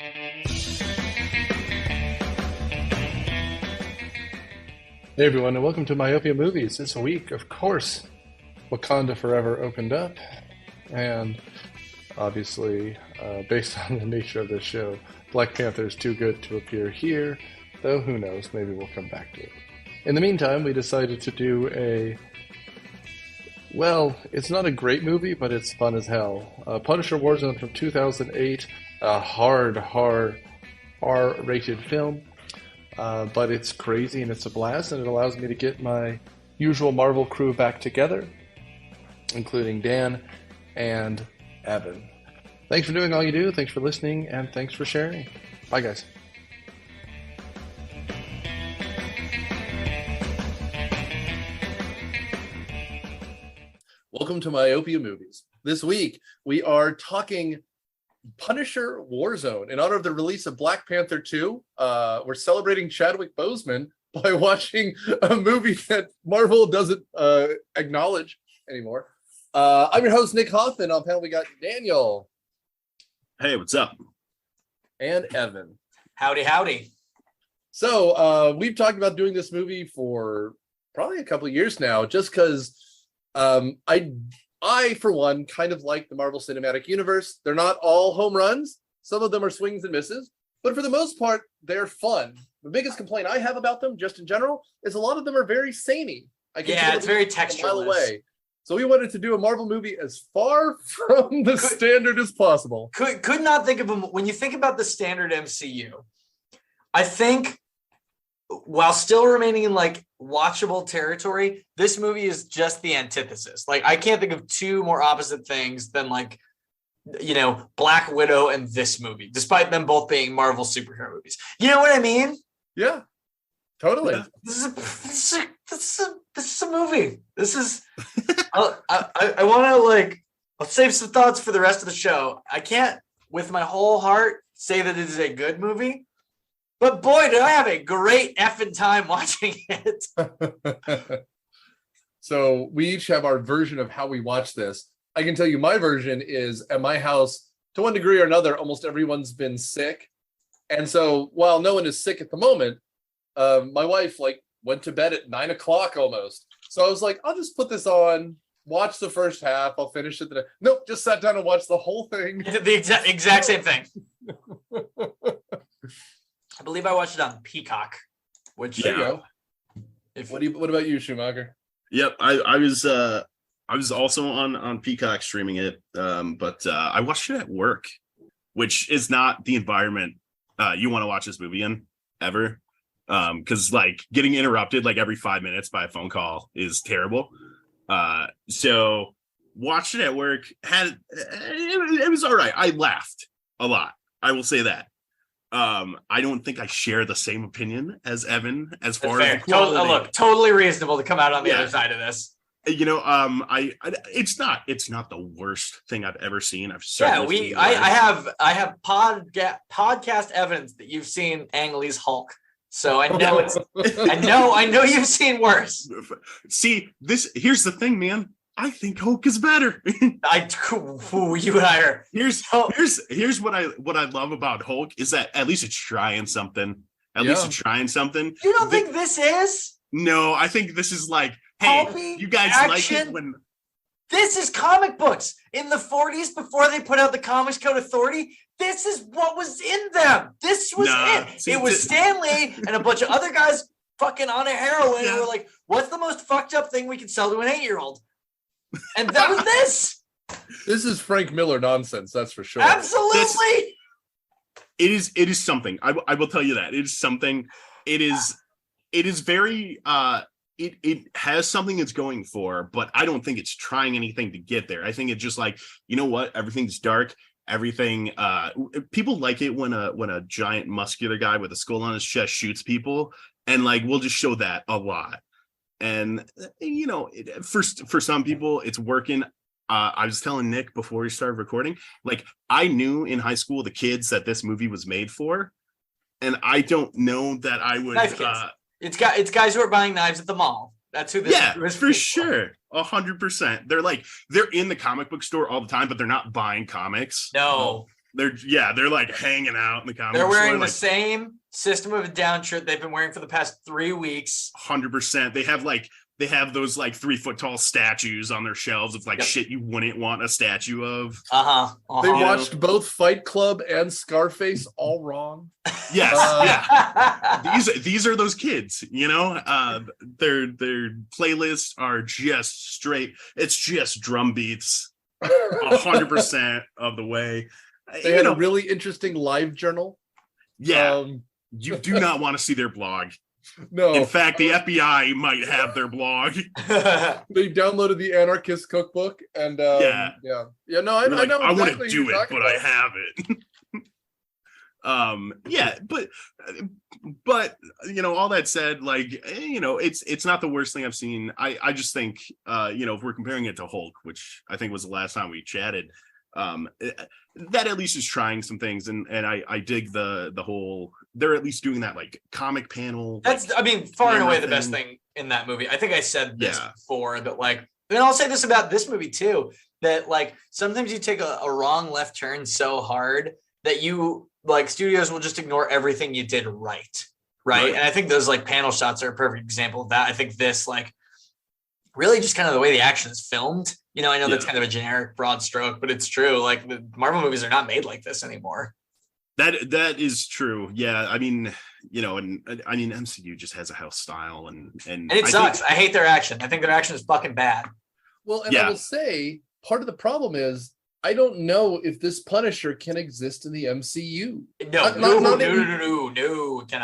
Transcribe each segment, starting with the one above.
Hey everyone, and welcome to Myopia Movies. This week, of course, Wakanda Forever opened up, and obviously, based on the nature of this show, Black Panther is too good to appear here, though who knows, maybe we'll come back to it. In the meantime, we decided to do it's not a great movie, but it's fun as hell. Punisher Warzone from 2008, a hard R-rated film. But it's crazy and it's a blast, and it allows me to get my usual Marvel crew back together, including Dan and Evan. Thanks for doing all you do, thanks for listening, and thanks for sharing. Bye, guys. Welcome to Myopia Movies. This week, we are talking Punisher Warzone in honor of the release of Black Panther 2. We're celebrating Chadwick Boseman by watching a movie that Marvel doesn't acknowledge anymore. I'm your host, Nick Hoffman. On panel, we got Daniel. Hey, what's up? And Evan. Howdy, howdy. So we've talked about doing this movie for probably a couple of years now, just because I, for one, kind of like the Marvel Cinematic Universe. They're not all home runs. Some of them are swings and misses. But for the most part, they're fun. The biggest complaint I have about them, just in general, is a lot of them are very samey. It's very textureless. Away. So we wanted to do a Marvel movie as far from the standard as possible. Could not think of them. When you think about the standard MCU, I think while still remaining in like watchable territory, this movie is just the antithesis. Like, I can't think of two more opposite things than like, Black Widow and this movie, despite them both being Marvel superhero movies. You know what I mean? Yeah, totally. This is a movie. This is, I want to I'll save some thoughts for the rest of the show. I can't with my whole heart say that it is a good movie. But boy, did I have a great effing time watching it. So we each have our version of how we watch this. I can tell you my version is at my house, to one degree or another, almost everyone's been sick. And so while no one is sick at the moment, my wife went to bed at 9 o'clock almost. So I was like, I'll just put this on, watch the first half. I'll finish it. Nope, just sat down and watched the whole thing. The exact same thing. I believe I watched it on Peacock, which there you go. What about you, Schumacher? Yep, I was also on Peacock streaming it, but I watched it at work, which is not the environment you want to watch this movie in ever, because getting interrupted every 5 minutes by a phone call is terrible. So watched it at work. It was all right. I laughed a lot. I will say that. I don't think I share the same opinion as Evan as far as the quality. Totally reasonable to come out on the other side of this. It's not the worst thing I've ever seen. I have podcast evidence that you've seen Ang Lee's Hulk. So I know I know you've seen worse. See, here's the thing, man. I think Hulk is better. You and I are. Here's what I love about Hulk is that at least it's trying something. At least it's trying something. You don't think this is? No, I think this is hey, Pulpy you guys action. like it when this is comic books in the 40s before they put out the Comics Code Authority. This is what was in them. This was it. It was Stan Lee and a bunch of other guys fucking on a heroin. Yeah. And we're like, what's the most fucked up thing we can sell to an 8-year-old? And that was this. This is Frank Miller nonsense, that's for sure. Absolutely. It is something. I will tell you that. It is something. It is very it has something it's going for, but I don't think it's trying anything to get there. I think it's just you know what? Everything's dark. Everything people like it when a giant muscular guy with a skull on his chest shoots people, and we'll just show that a lot. And for some people it's working. I was telling Nick before we started recording, I knew in high school the kids that this movie was made for, and I don't know that I would. It's guys who are buying knives at the mall. That's who this is for sure. 100%. They're in the comic book store all the time, but they're not buying comics. No. They're like hanging out in the comic. They're wearing the same System of a Down shirt they've been wearing for the past 3 weeks. 100%. They have those like 3-foot tall statues on their shelves of like shit you wouldn't want a statue of. They watched both Fight Club and Scarface all wrong. Yes, these are those kids, you know. Their playlists are just straight. It's just drum beats, 100% of the way. They had a really interesting live journal. Yeah, you do not want to see their blog. No. In fact, the FBI might have their blog. They downloaded the Anarchist Cookbook, and I know. I exactly want to do it, but I have it. But you know, all that said, like, you know, it's not the worst thing I've seen. I just think, you know, if we're comparing it to Hulk, which I think was the last time we chatted, that at least is trying some things, and I dig the whole. They're at least doing that like comic panel. That's far and away the best thing in that movie. I think I said this before, that like, and I'll say this about this movie too, that like sometimes you take a wrong left turn so hard that you like studios will just ignore everything you did right. And I think those like panel shots are a perfect example of that. I think this like really just kind of the way the action is filmed. You know, I know that's kind of a generic broad stroke, but it's true. Like the Marvel movies are not made like this anymore. That is true. Yeah, I mean, you know, and I mean, MCU just has a house style, and it sucks. I hate their action. I think their action is fucking bad. Well, and I will say part of the problem is I don't know if this Punisher can exist in the MCU. No. I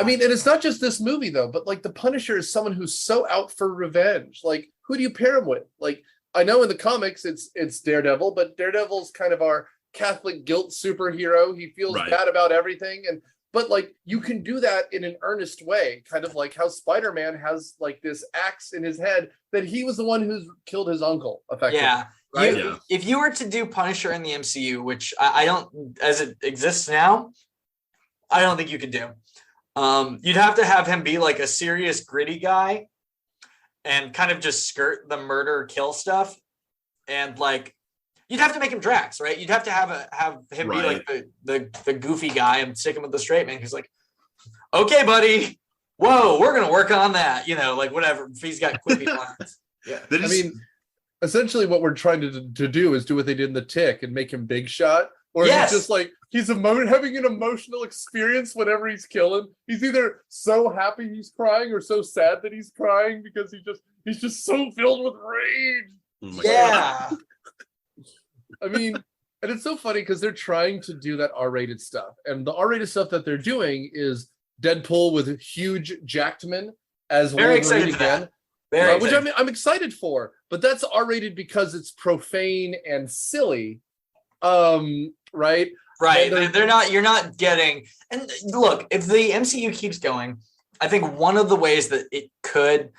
mean, and it's not just this movie though, but like the Punisher is someone who's so out for revenge. Like, who do you pair him with? Like, I know in the comics it's Daredevil, but Daredevil's kind of our Catholic guilt superhero. He feels bad about everything, but like you can do that in an earnest way, kind of like how Spider-Man has like this axe in his head that he was the one who's killed his uncle effectively. Yeah. Right? If you were to do Punisher in the MCU, which I don't, as it exists now, I don't think you could do. You'd have to have him be like a serious gritty guy and kind of just skirt the murder kill stuff, and like you'd have to make him Drax, right? You'd have to have him be like the goofy guy and stick him with the straight man who's like, okay, buddy, whoa, we're gonna work on that, you know, like whatever. If he's got quippy lines. Yeah, I mean, essentially what we're trying to do is do what they did in The Tick and make him Big Shot, or he's just like he's having an emotional experience whenever he's killing. He's either so happy he's crying or so sad that he's crying because he's just so filled with rage. God. I mean, and it's so funny because they're trying to do that R-rated stuff, and the R-rated stuff that they're doing is Deadpool with Hugh Jackman as Very Wolverine excited again, which I'm excited for. But that's R-rated because it's profane and silly, right? Right. You're not getting. And look, if the MCU keeps going, I think one of the ways that it could.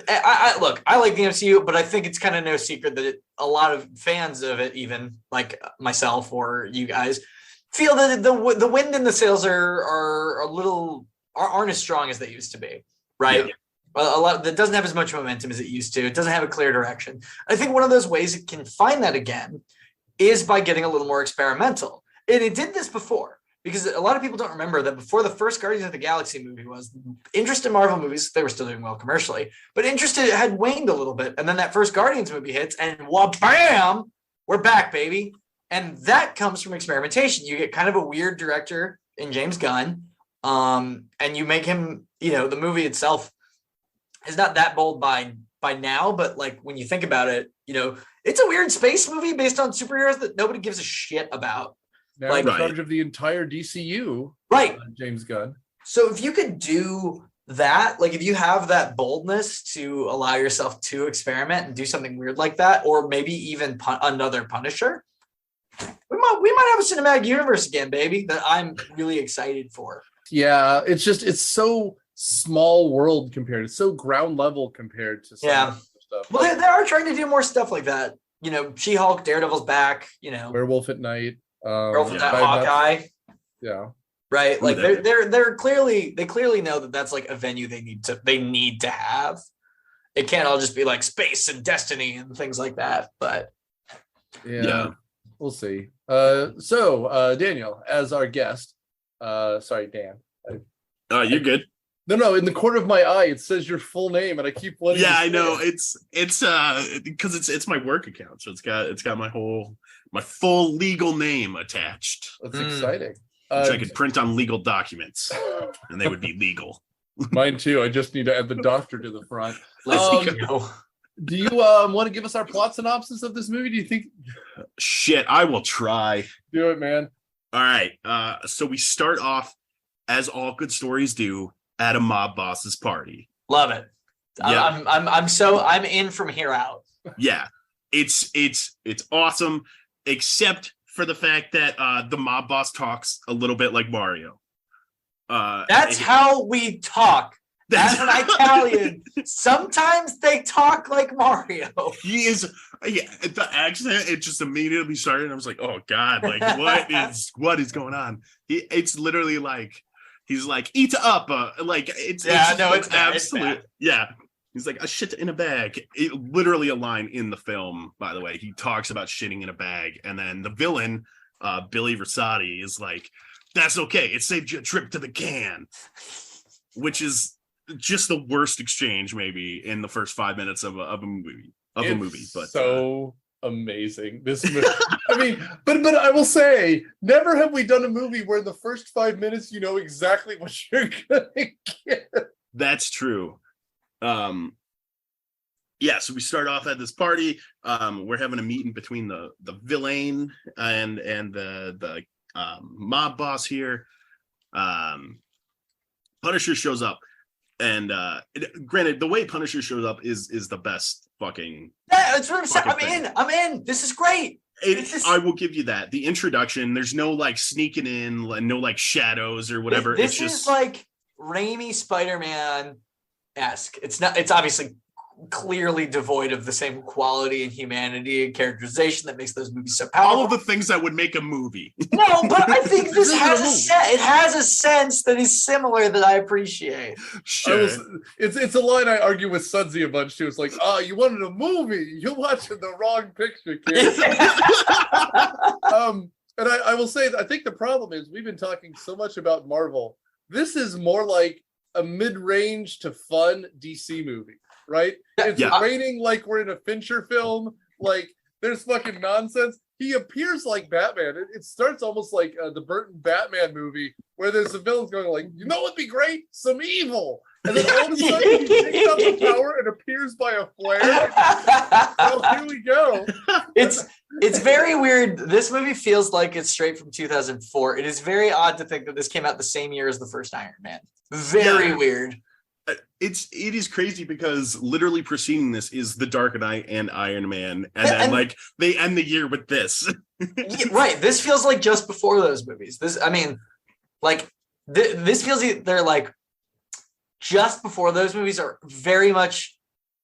I like the MCU, but I think it's kind of no secret that a lot of fans of it, even like myself or you guys, feel that the wind in the sails aren't as strong as they used to be, right? Yeah. A lot that doesn't have as much momentum as it used to. It doesn't have a clear direction. I think one of those ways it can find that again is by getting a little more experimental. And it did this before. Because a lot of people don't remember that before the first Guardians of the Galaxy movie was, interest in Marvel movies, they were still doing well commercially, but interest had waned a little bit. And then that first Guardians movie hits and wha-bam, we're back, baby. And that comes from experimentation. You get kind of a weird director in James Gunn, and you make him, you know, the movie itself is not that bold by now, but like when you think about it, you know, it's a weird space movie based on superheroes that nobody gives a shit about. Now in charge of the entire DCU, James Gunn. So if you could do that, like if you have that boldness to allow yourself to experiment and do something weird like that, or maybe even another Punisher, we might have a cinematic universe again, baby, that I'm really excited for. Yeah, it's so small world compared. It's so ground level compared to some stuff. Well, they are trying to do more stuff like that. You know, She-Hulk, Daredevil's back. You know, Werewolf at Night. Hawkeye, right. Like they clearly know that that's like a venue they need to have. It can't all just be like space and destiny and things like that. But We'll see. Daniel, as our guest, sorry, Dan. You're good. No, in the corner of my eye, it says your full name, and I keep letting. Yeah, I know. It's because it's my work account, so it's got my full legal name attached. That's exciting. Which I could print on legal documents, and they would be legal. Mine too. I just need to add the doctor to the front. Let's go. Do you want to give us our plot synopsis of this movie? Do you think? Shit, I will try. Do it, man. All right. So we start off, as all good stories do, at a mob boss's party. Love it. Yeah. I'm in from here out. Yeah. It's awesome, except for the fact that the mob boss talks a little bit like Mario. That's how we talk. As an Italian, sometimes they talk like Mario. He is, the accent, it just immediately started, and I was like, oh God, like what is going on? It's literally like, he's like, eat up, it's absolute. Yeah. He's like, a shit in a bag. It literally a line in the film, by the way. He talks about shitting in a bag. And then the villain, Billy Versati, is like, that's okay. It saved you a trip to the can. Which is just the worst exchange, maybe, in the first 5 minutes of a movie. But so amazing. This movie. I mean, but I will say, never have we done a movie where in the first 5 minutes you know exactly what you're gonna get. That's true. So we start off at this party. We're having a meeting between the villain and the mob boss here. Punisher shows up, and granted, the way Punisher shows up is the best fucking. Yeah, that's what I'm saying. I'm in. This is great. I will give you that. The introduction, there's no like sneaking in, no like shadows or whatever. This is like Raimi Spider-Man-esque. It's obviously clearly devoid of the same quality and humanity and characterization that makes those movies so powerful. All of the things that would make a movie. No, but I think this has a sense that is similar that I appreciate. Sure. It's a line I argue with Sudsy a bunch too. It's like, you wanted a movie. You're watching the wrong picture, kid. And I will say, I think the problem is we've been talking so much about Marvel. This is more like a mid-range to fun DC movie. Right? It's raining like we're in a Fincher film. Like, there's fucking nonsense. He appears like Batman. It starts almost like the Burton Batman movie, where there's the villains going like, you know what'd be great? Some evil. And then all of a sudden he takes out the power and appears by a flare. Well, here we go. It's very weird. This movie feels like it's straight from 2004. It is very odd to think that this came out the same year as the first Iron Man. Very weird. It is crazy because literally preceding this is The Dark Knight and Iron Man, and then like they end the year with this. Right. This feels like just before those movies. This feels they're like just before those movies are very much.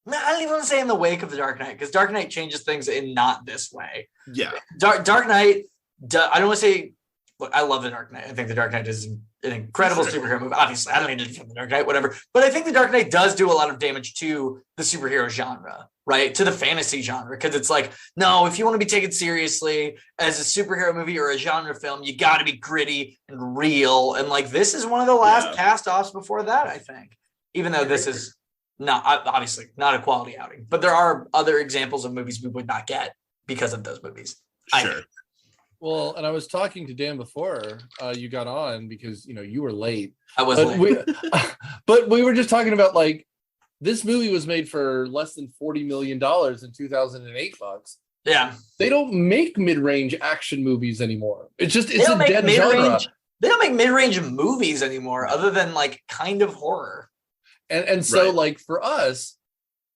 I don't even want to say in the wake of The Dark Knight, because Dark Knight changes things in not this way. Yeah. Dark Knight. I don't want to say. Look, I love The Dark Knight. I think The Dark Knight is an incredible superhero movie. Obviously, I don't need to defend The Dark Knight, whatever. But I think The Dark Knight does do a lot of damage to the superhero genre, right? To the fantasy genre. Because it's like, no, if you want to be taken seriously as a superhero movie or a genre film, you got to be gritty and real. And like, this is one of the last cast-offs before that, I think. Even though this is obviously not a quality outing. But there are other examples of movies we would not get because of those movies. Sure. Well, and I was talking to Dan before you got on because, you were late. I was late. But we were just talking about, like, this movie was made for less than $40 million in 2008 bucks. Yeah. They don't make mid-range action movies anymore. It's a dead genre. They don't make mid-range movies anymore other than, like, kind of horror. And so, like, for us,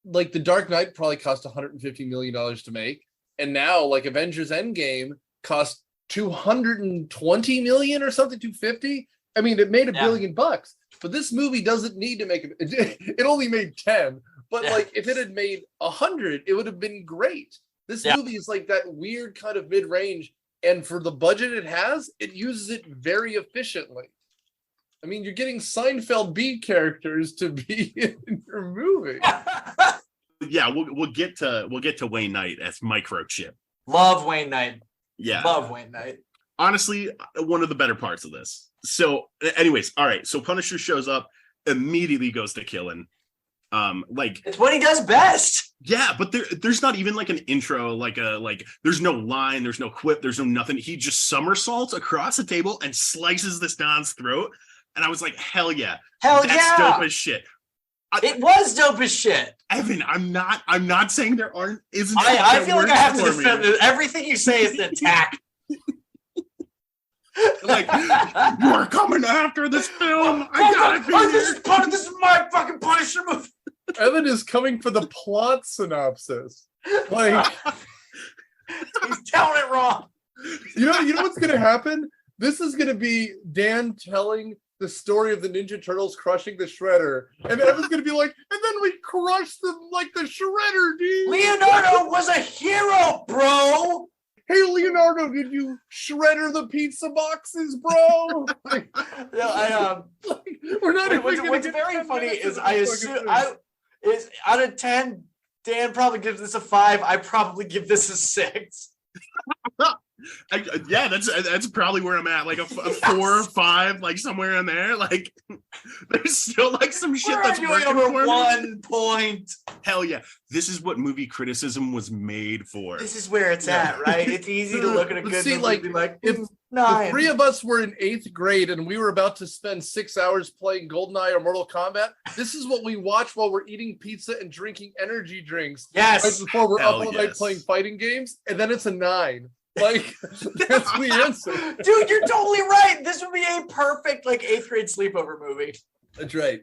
like, The Dark Knight probably cost $150 million to make. And now, like, Avengers Endgame cost $220 million or something, 250. I mean, it made $1 billion bucks, but this movie doesn't need to make it only made 10. But like, if it had made 100, it would have been great. This movie is like that weird kind of mid-range, and for the budget it has, it uses it very efficiently. I mean, you're getting Seinfeld B characters to be in your movie. Yeah, we'll get to Wayne Knight as Microchip. Love Wayne Knight. Yeah. Love Wayne Knight. Honestly, one of the better parts of this. So, anyways, all right. So Punisher shows up, immediately goes to killing. Like it's what he does best. Yeah, but there's not even like an intro, like there's no line, there's no quip, there's no nothing. He just somersaults across the table and slices this Don's throat. And I was like, hell yeah. That's dope as shit. It was dope as shit. Evan, I'm not saying there isn't. I feel like I have to defend it. Everything you say is an attack. Like, you are coming after this film. I gotta be here. This is my fucking Punisher movie. Evan is coming for the plot synopsis. Like, he's telling it wrong. You know what's gonna happen? This is gonna be Dan telling the story of the Ninja Turtles crushing the Shredder, and Evan's gonna be like, and then we crushed them like the Shredder, dude. Leonardo was a hero, bro. Hey, Leonardo, did you shredder the pizza boxes, bro? We're not. What's very funny is I assume is out of 10, Dan probably gives this a 5. I probably give this a 6. Yeah, that's probably where I'm at, like a 4 or 5, like somewhere in there. Like, there's still like some shit that's working over 1 point. Hell yeah, this is what movie criticism was made for. This is where it's at, right? It's easy to look at a good movie and be like, if the 3 of us were in 8th grade and we were about to spend 6 hours playing GoldenEye or Mortal Kombat, this is what we watch while we're eating pizza and drinking energy drinks. Yes, right before we're up all night playing fighting games, and then it's a 9. Like, that's the answer. Dude, you're totally right. This would be a perfect like 8th grade sleepover movie. That's right.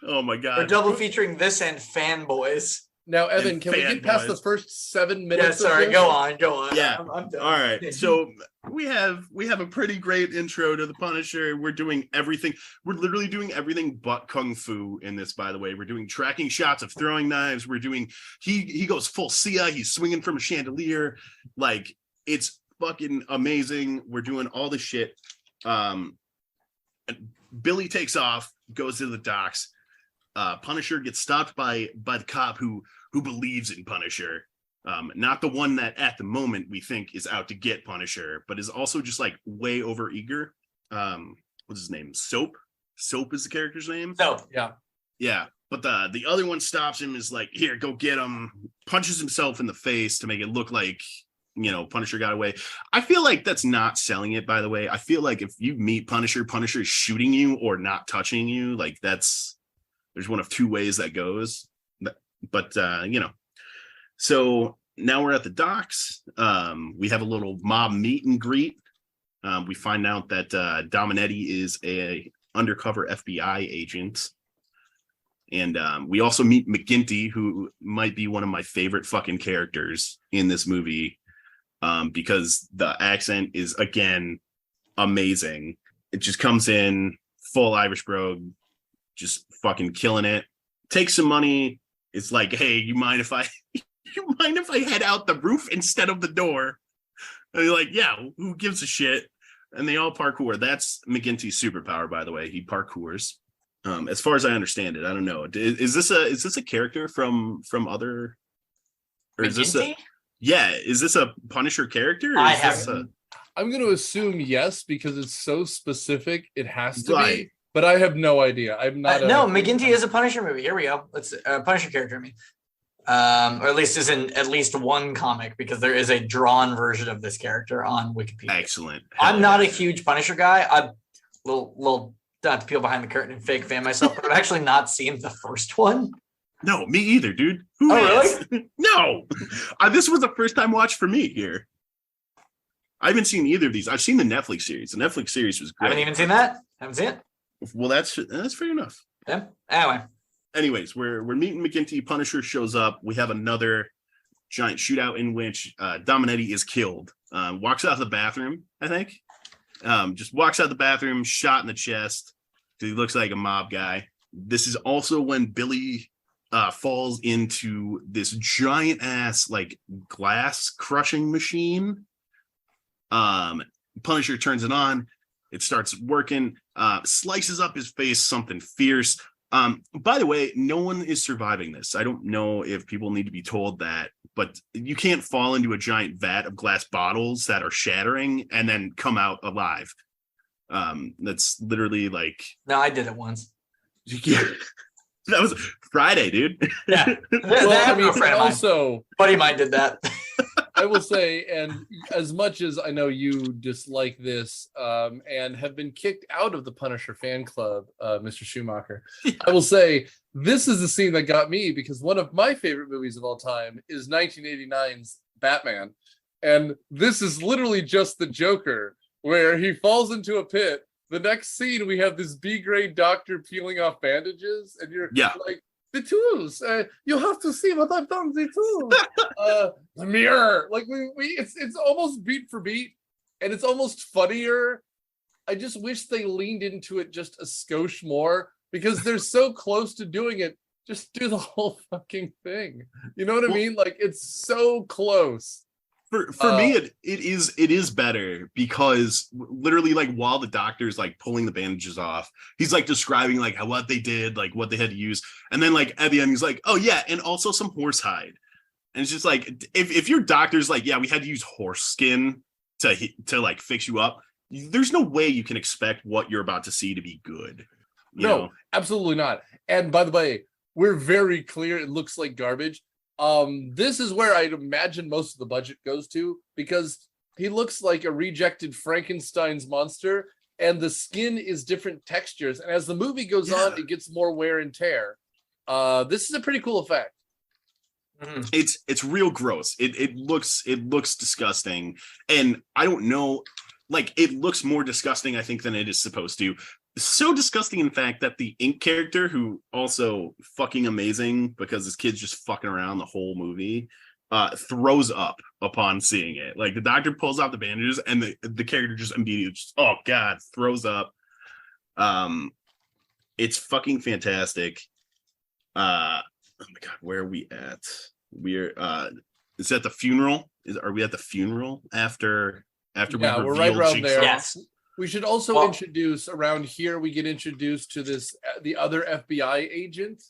Oh my god. We're double featuring this and Fanboys. Now, Evan, can we get past the first 7 minutes? Yeah, sorry, go on. Yeah. I'm done. All right. So we have a pretty great intro to the Punisher. We're doing everything. We're literally doing everything but kung fu in this, by the way. We're doing tracking shots of throwing knives. We're doing he goes full Sia. He's swinging from a chandelier. Like, it's fucking amazing. We're doing all the shit. Billy takes off, goes to the docks. Punisher gets stopped by the cop who believes in Punisher. Not the one that at the moment we think is out to get Punisher, but is also just like way over eager. What's his name? Soap is the character's name. Soap. Yeah. But the other one stops him, is like, here, go get him. Punches himself in the face to make it look like, Punisher got away. I feel like that's not selling it, by the way. I feel like if you meet Punisher is shooting you or not touching you. Like, there's one of 2 ways that goes. But so now we're at the docks. We have a little mob meet and greet. We find out that Dominic is a undercover FBI agent. And we also meet McGinty, who might be one of my favorite fucking characters in this movie. Because the accent is, again, amazing. It just comes in full Irish brogue, just fucking killing it. Takes some money. It's like, hey, you mind if I head out the roof instead of the door? And you're like, yeah, who gives a shit? And they all parkour. That's McGinty's superpower, by the way. He parkours. As far as I understand it, I don't know. Is this a character from other? Or McGinty? Is this is this a Punisher character? I'm going to assume yes, because it's so specific. It has to be, but I have no idea. I'm not. No, McGinty is a Punisher movie. Here we go. Let's Punisher character. Or at least is in at least one comic, because there is a drawn version of this character on Wikipedia. Excellent. I'm not a huge Punisher guy. I'm little not to peel behind the curtain and fake fan myself, but I've actually not seen the first one. No, me either, dude. Really? No. This was a first time watch for me here. I haven't seen either of these. I've seen the Netflix series. The Netflix series was great. Haven't even seen that? Haven't seen it? Well, that's fair enough. Yeah. Anyway. Anyways, we're meeting McGinty. Punisher shows up. We have another giant shootout in which Dominic is killed. Walks out of the bathroom, I think. Just walks out of the bathroom, shot in the chest. He looks like a mob guy. This is also when Billy falls into this giant ass like glass crushing machine. Punisher turns it on. It starts working. Slices up his face, something fierce. By the way, no one is surviving this. I don't know if people need to be told that, but you can't fall into a giant vat of glass bottles that are shattering and then come out alive. That's literally like. No, I did it once. That was Friday, dude. Yeah. Well, I mean, also, buddy of mine did that. I will say, and as much as I know you dislike this and have been kicked out of the Punisher fan club, Mr. Schumacher, I will say this is the scene that got me, because one of my favorite movies of all time is 1989's Batman. And this is literally just the Joker, where he falls into a pit. The next scene, we have this B-grade doctor peeling off bandages, and you're like, the tools, you have to see what I've done, the tools. The mirror, like it's almost beat for beat, and it's almost funnier. I just wish they leaned into it just a skosh more, because they're so close to doing it. Just do the whole fucking thing. You know what I mean? Like, it's so close. For me, it is better, because literally, like, while the doctor's like pulling the bandages off, he's like describing like what they did, like what they had to use, and then like at the end he's like, oh yeah, and also some horse hide. And it's just like, if your doctor's like, yeah, we had to use horse skin to like fix you up, there's no way you can expect what you're about to see to be good. You know? Absolutely not. And by the way, we're very clear it looks like garbage. This is where I'd imagine most of the budget goes to, because he looks like a rejected Frankenstein's monster, and the skin is different textures. And as the movie goes on, it gets more wear and tear. This is a pretty cool effect. It's real gross. It looks disgusting, and I don't know, like, it looks more disgusting, I think, than it is supposed to. So disgusting, in fact, that the Ink character, who also fucking amazing because this kid's just fucking around the whole movie, throws up upon seeing it. Like, the doctor pulls out the bandages, and the character just immediately just, oh god, throws up. It's fucking fantastic. Oh my god, where are we at? We're is that the funeral? Are we at the funeral after we're right around there. Yes. We should also introduce, around here, we get introduced to the other FBI agent.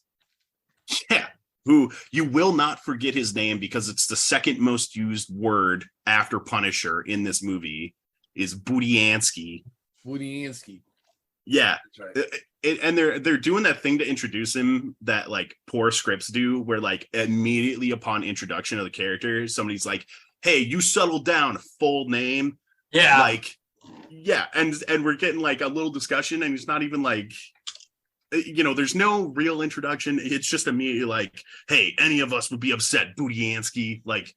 Yeah, who you will not forget his name, because it's the second most used word after Punisher in this movie, is Budiansky. Yeah. That's right. And they're doing that thing to introduce him that like poor scripts do, where like immediately upon introduction of the character, somebody's like, hey, you settle down, full name. Yeah. Like, yeah, and we're getting like a little discussion, and it's not even like, you know, there's no real introduction. It's just immediately like, hey, any of us would be upset, Budiansky. Like,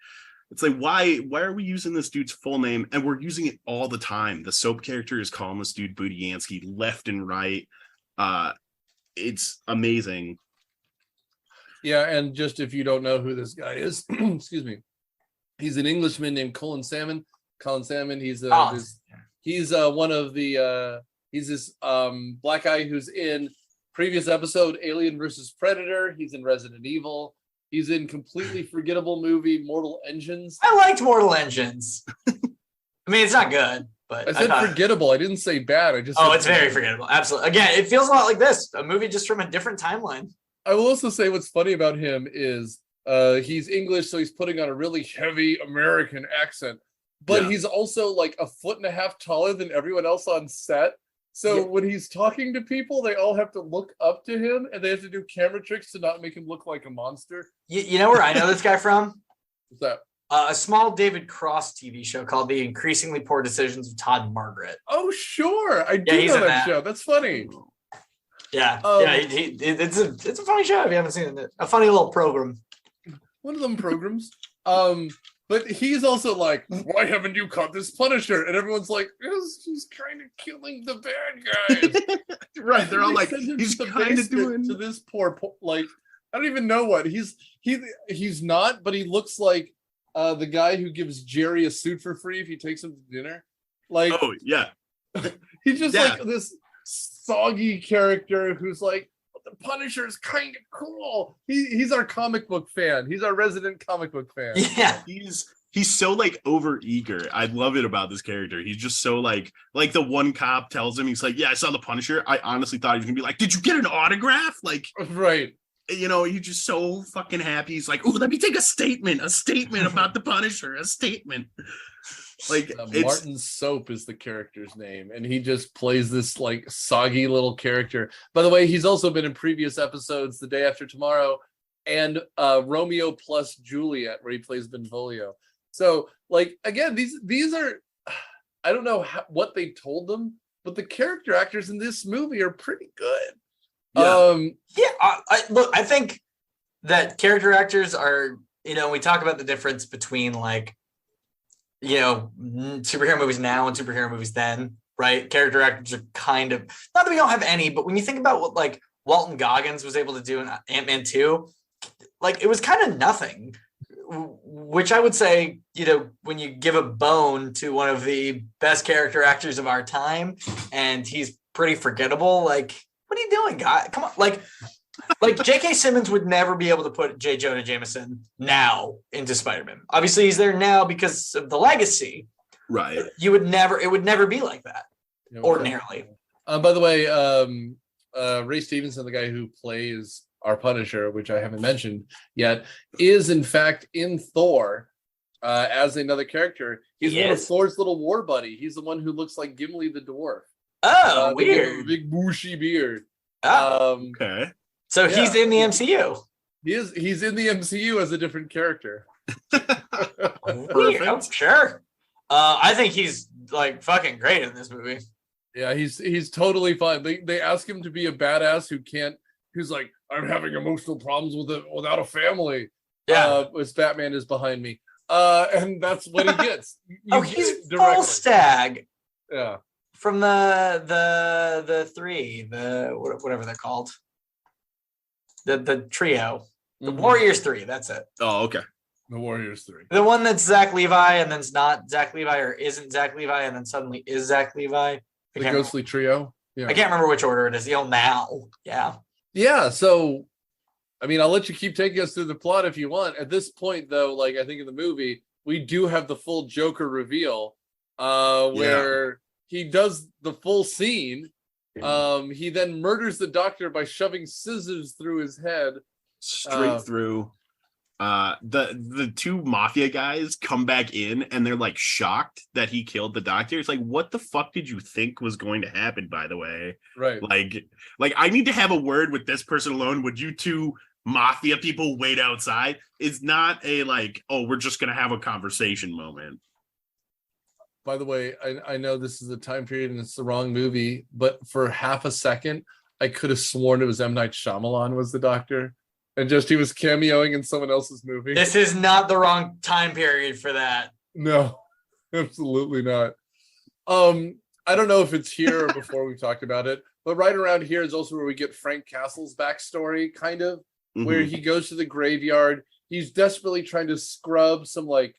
it's like, why are we using this dude's full name? And we're using it all the time. The soap character is calling this dude Budiansky left and right. It's amazing. Yeah, and just if you don't know who this guy is, excuse me, he's an Englishman named Colin Salmon. He's one of the he's this black guy who's in previous episode Alien versus Predator. He's in Resident Evil. He's in completely forgettable movie Mortal Engines. I liked Mortal Engines. I mean, it's not good, but I said forgettable. I didn't say bad. I just it's very forgettable. Absolutely. Again, it feels a lot like this, a movie just from a different timeline. I will also say what's funny about him is he's English, so he's putting on a really heavy American accent. But he's also like 1.5 feet taller than everyone else on set. So when he's talking to people, they all have to look up to him, and they have to do camera tricks to not make him look like a monster. You know where I know this guy from? What's that? A small David Cross TV show called The Increasingly Poor Decisions of Todd and Margaret. Oh, sure. I do know that show. That's funny. Yeah. It's a funny show if you haven't seen it. A funny little program. One of them programs. But he's also like, why haven't you caught this Punisher? And everyone's like, he's kind of killing the bad guys. Right. They're all like, he's kind of doing to this poor, like, I don't even know what he's not, but he looks like the guy who gives Jerry a suit for free if he takes him to dinner. Like, oh yeah. He's just like this soggy character who's like, the Punisher is kind of cool. He's our comic book fan. He's our resident comic book fan. Yeah, like over eager. I love it about this character. He's just so like the one cop tells him, he's like, yeah, I saw the Punisher. I honestly thought he was gonna be like, did you get an autograph? Like, right. You know, he's just so fucking happy. He's like, oh, let me take a statement about the Punisher, a statement. Like Martin Soap is the character's name, and he just plays this like soggy little character. By the way, he's also been in previous episodes, The Day After Tomorrow and Romeo plus Juliet, where he plays Benvolio. So, like, again, these are, I don't know what they told them, but the character actors in this movie are pretty good. Look, I think that character actors are, you know, we talk about the difference between like, you know, superhero movies now and superhero movies then, right? Character actors are kind of, not that we don't have any, but when you think about what like Walton Goggins was able to do in Ant-Man 2, like it was kind of nothing, which I would say, you know, when you give a bone to one of the best character actors of our time and he's pretty forgettable, like, what are you doing, guy? Come on. Like J.K. Simmons would never be able to put J. Jonah Jameson now into Spider-Man. Obviously, he's there now because of the legacy. Right. It would never be like that, ordinarily. By the way, Ray Stevenson, the guy who plays our Punisher, which I haven't mentioned yet, is in fact in Thor as another character. He's one of Thor's little war buddy. He's the one who looks like Gimli the dwarf. Oh, weird. A big bushy beard. Oh, okay. So he's in the MCU. He's in the MCU as a different character. Weird. Oh, sure. I think he's like fucking great in this movie. Yeah, he's totally fine. They ask him to be a badass who's like, I'm having emotional problems without a family. Yeah. Which Batman is behind me. And that's what he gets. He's full stag. Yeah. From the three, whatever they're called, the trio, the Warriors 3. That's it. Oh, okay. The Warriors 3. The one that's Zach Levi and then's not Zach Levi or isn't Zach Levi and then suddenly is Zach Levi. The Ghostly Trio. Yeah. I can't remember which order it is. Now. Yeah. Yeah. So, I mean, I'll let you keep taking us through the plot if you want. At this point, though, like I think in the movie, we do have the full Joker reveal, where he does the full scene. He then murders the doctor by shoving scissors through his head. Straight through. The two mafia guys come back in and they're like shocked that he killed the doctor. It's like, what the fuck did you think was going to happen, by the way? Right. Like I need to have a word with this person alone. Would you two mafia people wait outside? It's not a like, oh, we're just gonna have a conversation moment. By the way, I know this is a time period and it's the wrong movie, but for half a second, I could have sworn it was M. Night Shyamalan was the doctor, and just he was cameoing in someone else's movie. This is not the wrong time period for that. No, absolutely not. I don't know if it's here or before we've talked about it, but right around here is also where we get Frank Castle's backstory, kind of, where he goes to the graveyard. He's desperately trying to scrub some like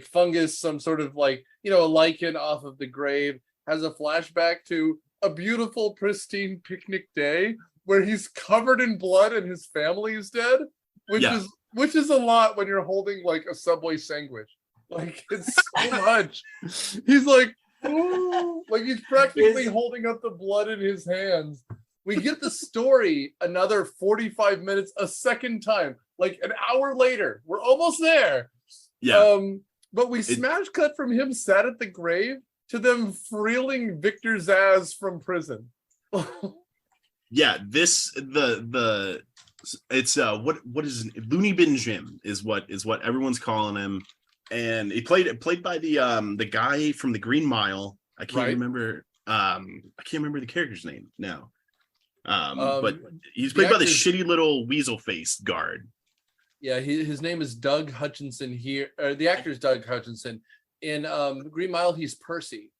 fungus, some sort of like, you know, a lichen off of the grave, has a flashback to a beautiful, pristine picnic day where he's covered in blood and his family is dead, which is a lot when you're holding like a Subway sandwich. Like it's so much. He's like, ooh, like he's practically holding up the blood in his hands. We get the story another 45 minutes a second time, like an hour later. We're almost there. Yeah. But we smash cut from him sat at the grave to them freeling Victor Zsasz from prison. Yeah, it's what is it? Looney Bin Jim is what everyone's calling him, and he played by the guy from the Green Mile. I can't remember the character's name now. But he's played by the shitty little weasel faced guard. Yeah, his name is Doug Hutchison here. The actor is Doug Hutchison. In Green Mile, he's Percy.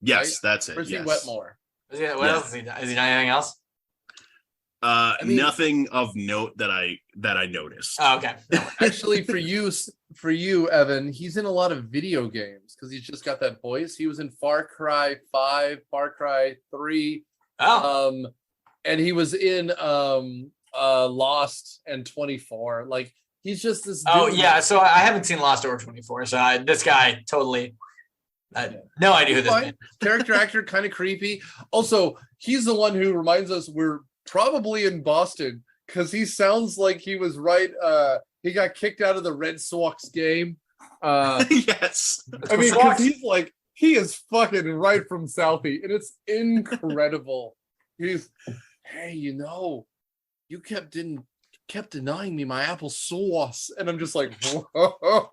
Yes, right? that's it. Percy Wetmore. What else is he done? Is he done anything else? Nothing of note that I noticed. Oh, okay. Actually, for you, Evan, he's in a lot of video games because he's just got that voice. He was in Far Cry 5, Far Cry 3. And he was in Lost and 24. Like He's just this dude. Oh yeah, so I haven't seen Lost or 24, so this guy totally. No idea who this man. Character actor, kind of creepy. Also, he's the one who reminds us we're probably in Boston because he sounds like he was right. He got kicked out of the Red Sox game. Yes, I mean, because he is fucking right from Southie, and it's incredible. He's, hey, you kept denying me my applesauce, and I'm just like, whoa,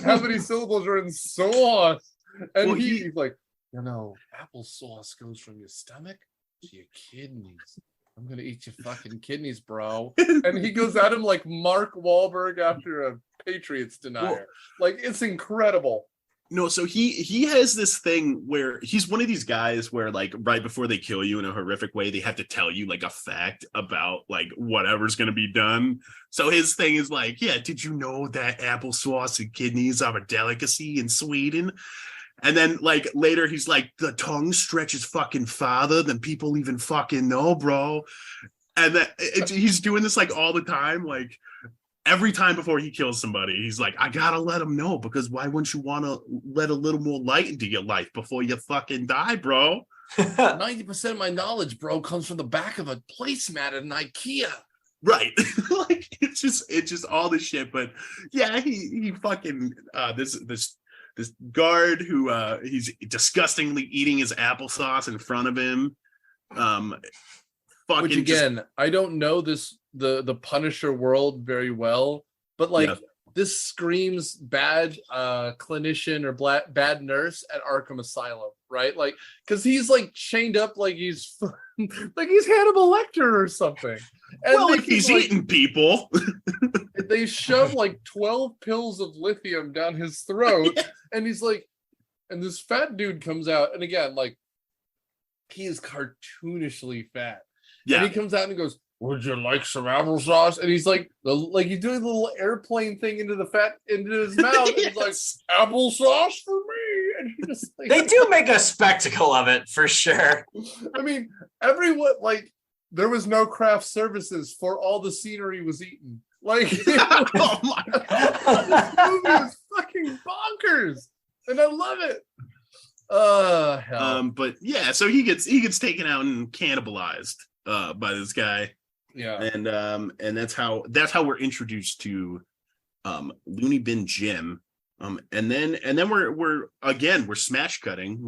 how many syllables are in sauce? And he's like, applesauce goes from your stomach to your kidneys. I'm gonna eat your fucking kidneys, bro. And he goes at him like Mark Wahlberg after a Patriots denier. Like, it's incredible. No, so he has this thing where he's one of these guys where, like, right before they kill you in a horrific way, they have to tell you like a fact about like whatever's going to be done. So his thing is like, yeah, did you know that applesauce and kidneys are a delicacy in Sweden? And then like later he's like, the tongue stretches fucking farther than people even fucking know, bro. And that he's doing this like all the time, like every time before he kills somebody, he's like, I gotta let him know, because why wouldn't you want to let a little more light into your life before you fucking die, bro? 90% of my knowledge, bro, comes from the back of a placemat at an IKEA. Right. Like it's just all this shit. But yeah, he fucking this guard who he's disgustingly eating his applesauce in front of him. Which again, I don't know the Punisher world very well, but like this screams bad clinician or bad nurse at Arkham Asylum, right? Like, because he's like chained up like he's like he's Hannibal Lecter or something. And well, if he's like, eating people, they shove like 12 pills of lithium down his throat, and he's like, and this fat dude comes out, and again, like, he is cartoonishly fat. Yeah. And he comes out and goes, would you like some applesauce? And he's like he's doing a little airplane thing into his mouth. And he's like, applesauce for me. And he just like, they do make a spectacle of it for sure. I mean, everyone, like, there was no craft services for all the scenery was eaten. Like, oh my god, this movie is fucking bonkers, and I love it. Hell. But yeah, so he gets taken out and cannibalized by this guy. Yeah, and that's how we're introduced to Looney Bin Jim. And then we're smash cutting.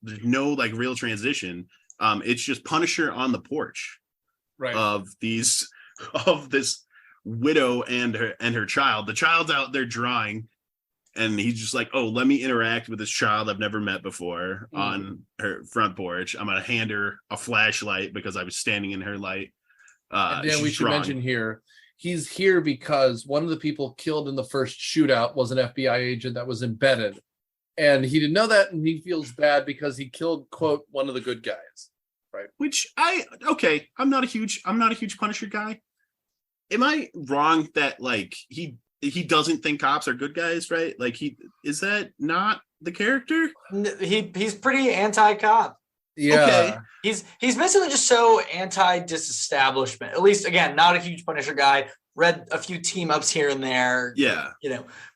There's no like real transition. It's just Punisher on the porch, right, of this widow and her child. The child's out there drawing, and he's just like, oh, let me interact with this child I've never met before on her front porch. I'm gonna hand her a flashlight because I was standing in her light. And then we should mention here, he's here because one of the people killed in the first shootout was an FBI agent that was embedded, and he didn't know that, and he feels bad because he killed, quote, one of the good guys, right? Which I'm not a huge Punisher guy. Am I wrong that like he doesn't think cops are good guys, right? Like, is that not the character? He's pretty anti-cop. Yeah. Okay. He's basically just so anti-disestablishment. At least, again, not a huge Punisher guy. Read a few team ups here and there. Yeah.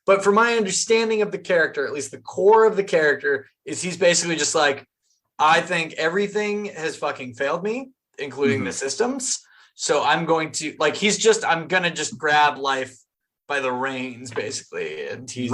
But from my understanding of the character, at least the core of the character, is he's basically just like, I think everything has fucking failed me, including the systems. So I'm going to just grab life by the reins, basically. And he's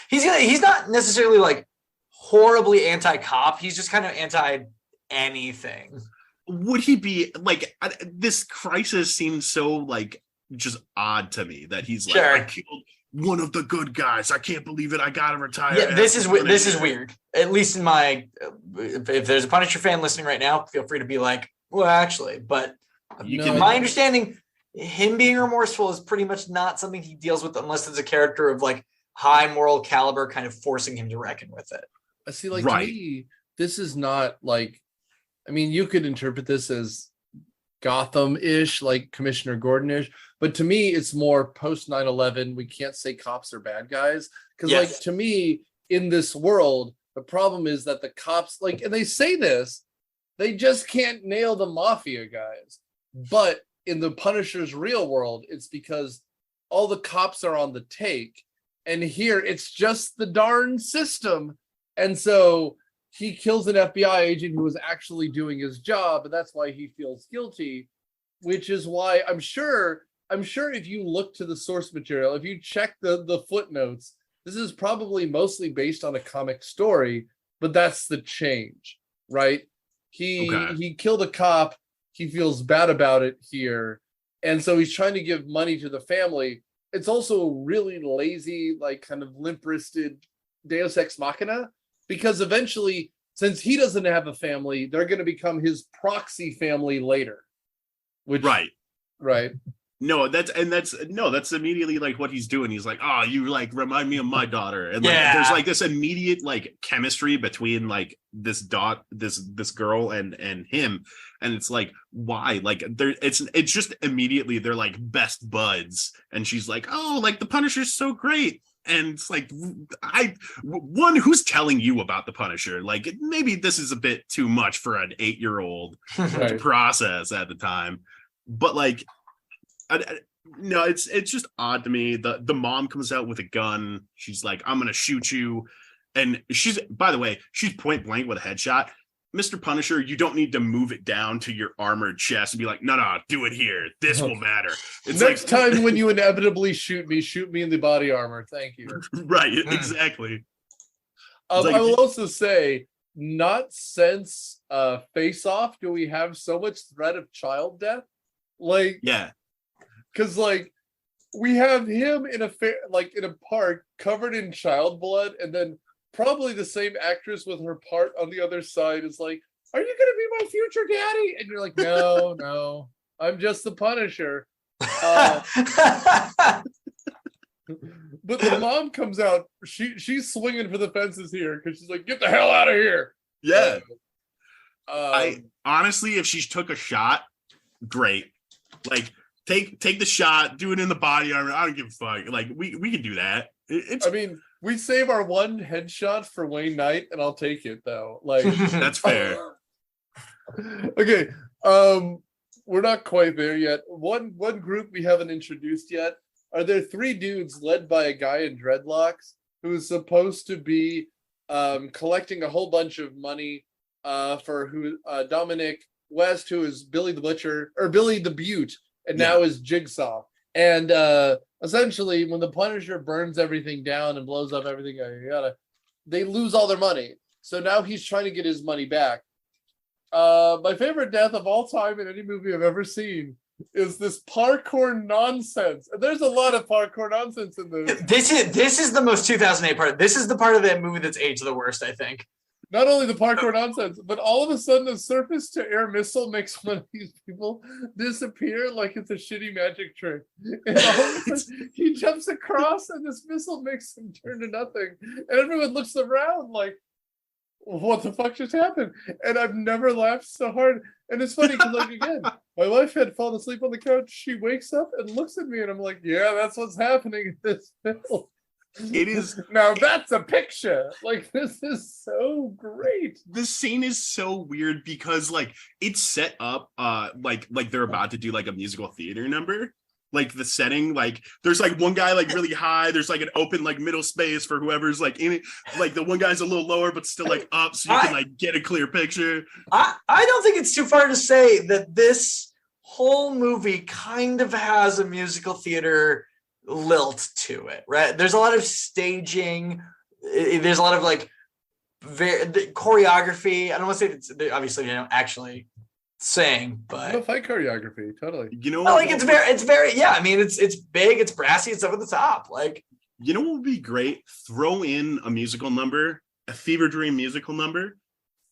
he's not necessarily like horribly anti-cop. He's just kind of anti-anything. Would he be like, this crisis seems so like just odd to me that he's like, I killed one of the good guys. I can't believe it. I gotta retire. Yeah, this is weird. At least in my, if there's a Punisher fan listening right now, feel free to be like, well, actually, but my understanding, him being remorseful is pretty much not something he deals with unless it's a character of like high moral caliber kind of forcing him to reckon with it. I see, like, to me, this is not like, I mean, you could interpret this as Gotham-ish, like Commissioner Gordon-ish, but to me, it's more post 9/11. We can't say cops are bad guys, because like, to me, in this world, the problem is that the cops, like, and they say this, they just can't nail the mafia guys. But in the Punisher's real world, it's because all the cops are on the take. And here it's just the darn system. And so he kills an FBI agent who was actually doing his job, and that's why he feels guilty, which is why I'm sure if you look to the source material, if you check the footnotes, this is probably mostly based on a comic story, but that's the change, right? He killed a cop, he feels bad about it here, and so he's trying to give money to the family. It's also a really lazy, like kind of limp-wristed Deus Ex Machina, because eventually, since he doesn't have a family, they're going to become his proxy family later. Which, right. No, that's immediately like what he's doing. He's like, oh, you like remind me of my daughter. And like there's like this immediate like chemistry between like this girl and him. And it's like, why? Like it's just immediately they're like best buds. And she's like, oh, like the Punisher's so great. And it's like, who's telling you about the Punisher? Like maybe this is a bit too much for an 8-year-old to process at the time. But like, no, it's just odd to me. The mom comes out with a gun. She's like, I'm gonna shoot you. And she's, by the way, she's point blank with a headshot. Mr. Punisher, you don't need to move it down to your armored chest and be like, no, do it here. This will matter. It's next time when you inevitably shoot me in the body armor. Thank you. Right, exactly. I will also say, not since Face Off do we have so much threat of child death. Like, yeah, because like we have him in a park covered in child blood, and then probably the same actress with her part on the other side is like, are you gonna be my future daddy? And you're like, no, I'm just the Punisher. But the mom comes out, she's swinging for the fences here because she's like, get the hell out of here. Yeah. I honestly, if she took a shot, great. Like take the shot, do it in the body armor. I don't give a fuck. Like we can do that. I mean, we save our one headshot for Wayne Knight, and I'll take it though. Like that's fair. Okay, we're not quite there yet. One group we haven't introduced yet. Are there 3 dudes led by a guy in dreadlocks who's supposed to be collecting a whole bunch of money for Dominic West, who is Billy the Butcher or Billy the Butte, and now is Jigsaw. And essentially, when the Punisher burns everything down and blows up everything, they lose all their money. So now he's trying to get his money back. My favorite death of all time in any movie I've ever seen is this parkour nonsense. And there's a lot of parkour nonsense in this. This is the most 2008 part. This is the part of that movie that's aged the worst, I think. Not only the parkour nonsense, but all of a sudden a surface-to-air missile makes one of these people disappear like it's a shitty magic trick. And all of a sudden he jumps across and this missile makes him turn to nothing. And everyone looks around like, what the fuck just happened? And I've never laughed so hard. And it's funny because, like, again, my wife had fallen asleep on the couch. She wakes up and looks at me and I'm like, yeah, that's what's happening in this film. It is now that's a picture. Like, this is so great. This scene is so weird because like it's set up like they're about to do like a musical theater number. Like the setting, like there's like one guy like really high, there's like an open like middle space for whoever's like in it, like the one guy's a little lower but still like up so you can like get a clear picture. I don't think it's too far to say that this whole movie kind of has a musical theater lilt to it, right? There's a lot of staging, there's a lot of like choreography. I don't want to say it's obviously actually sing, but no fight choreography, totally. You know, like it's very yeah. I mean, it's big, it's brassy, it's over the top. Like, you know what would be great? Throw in a musical number, a fever dream musical number.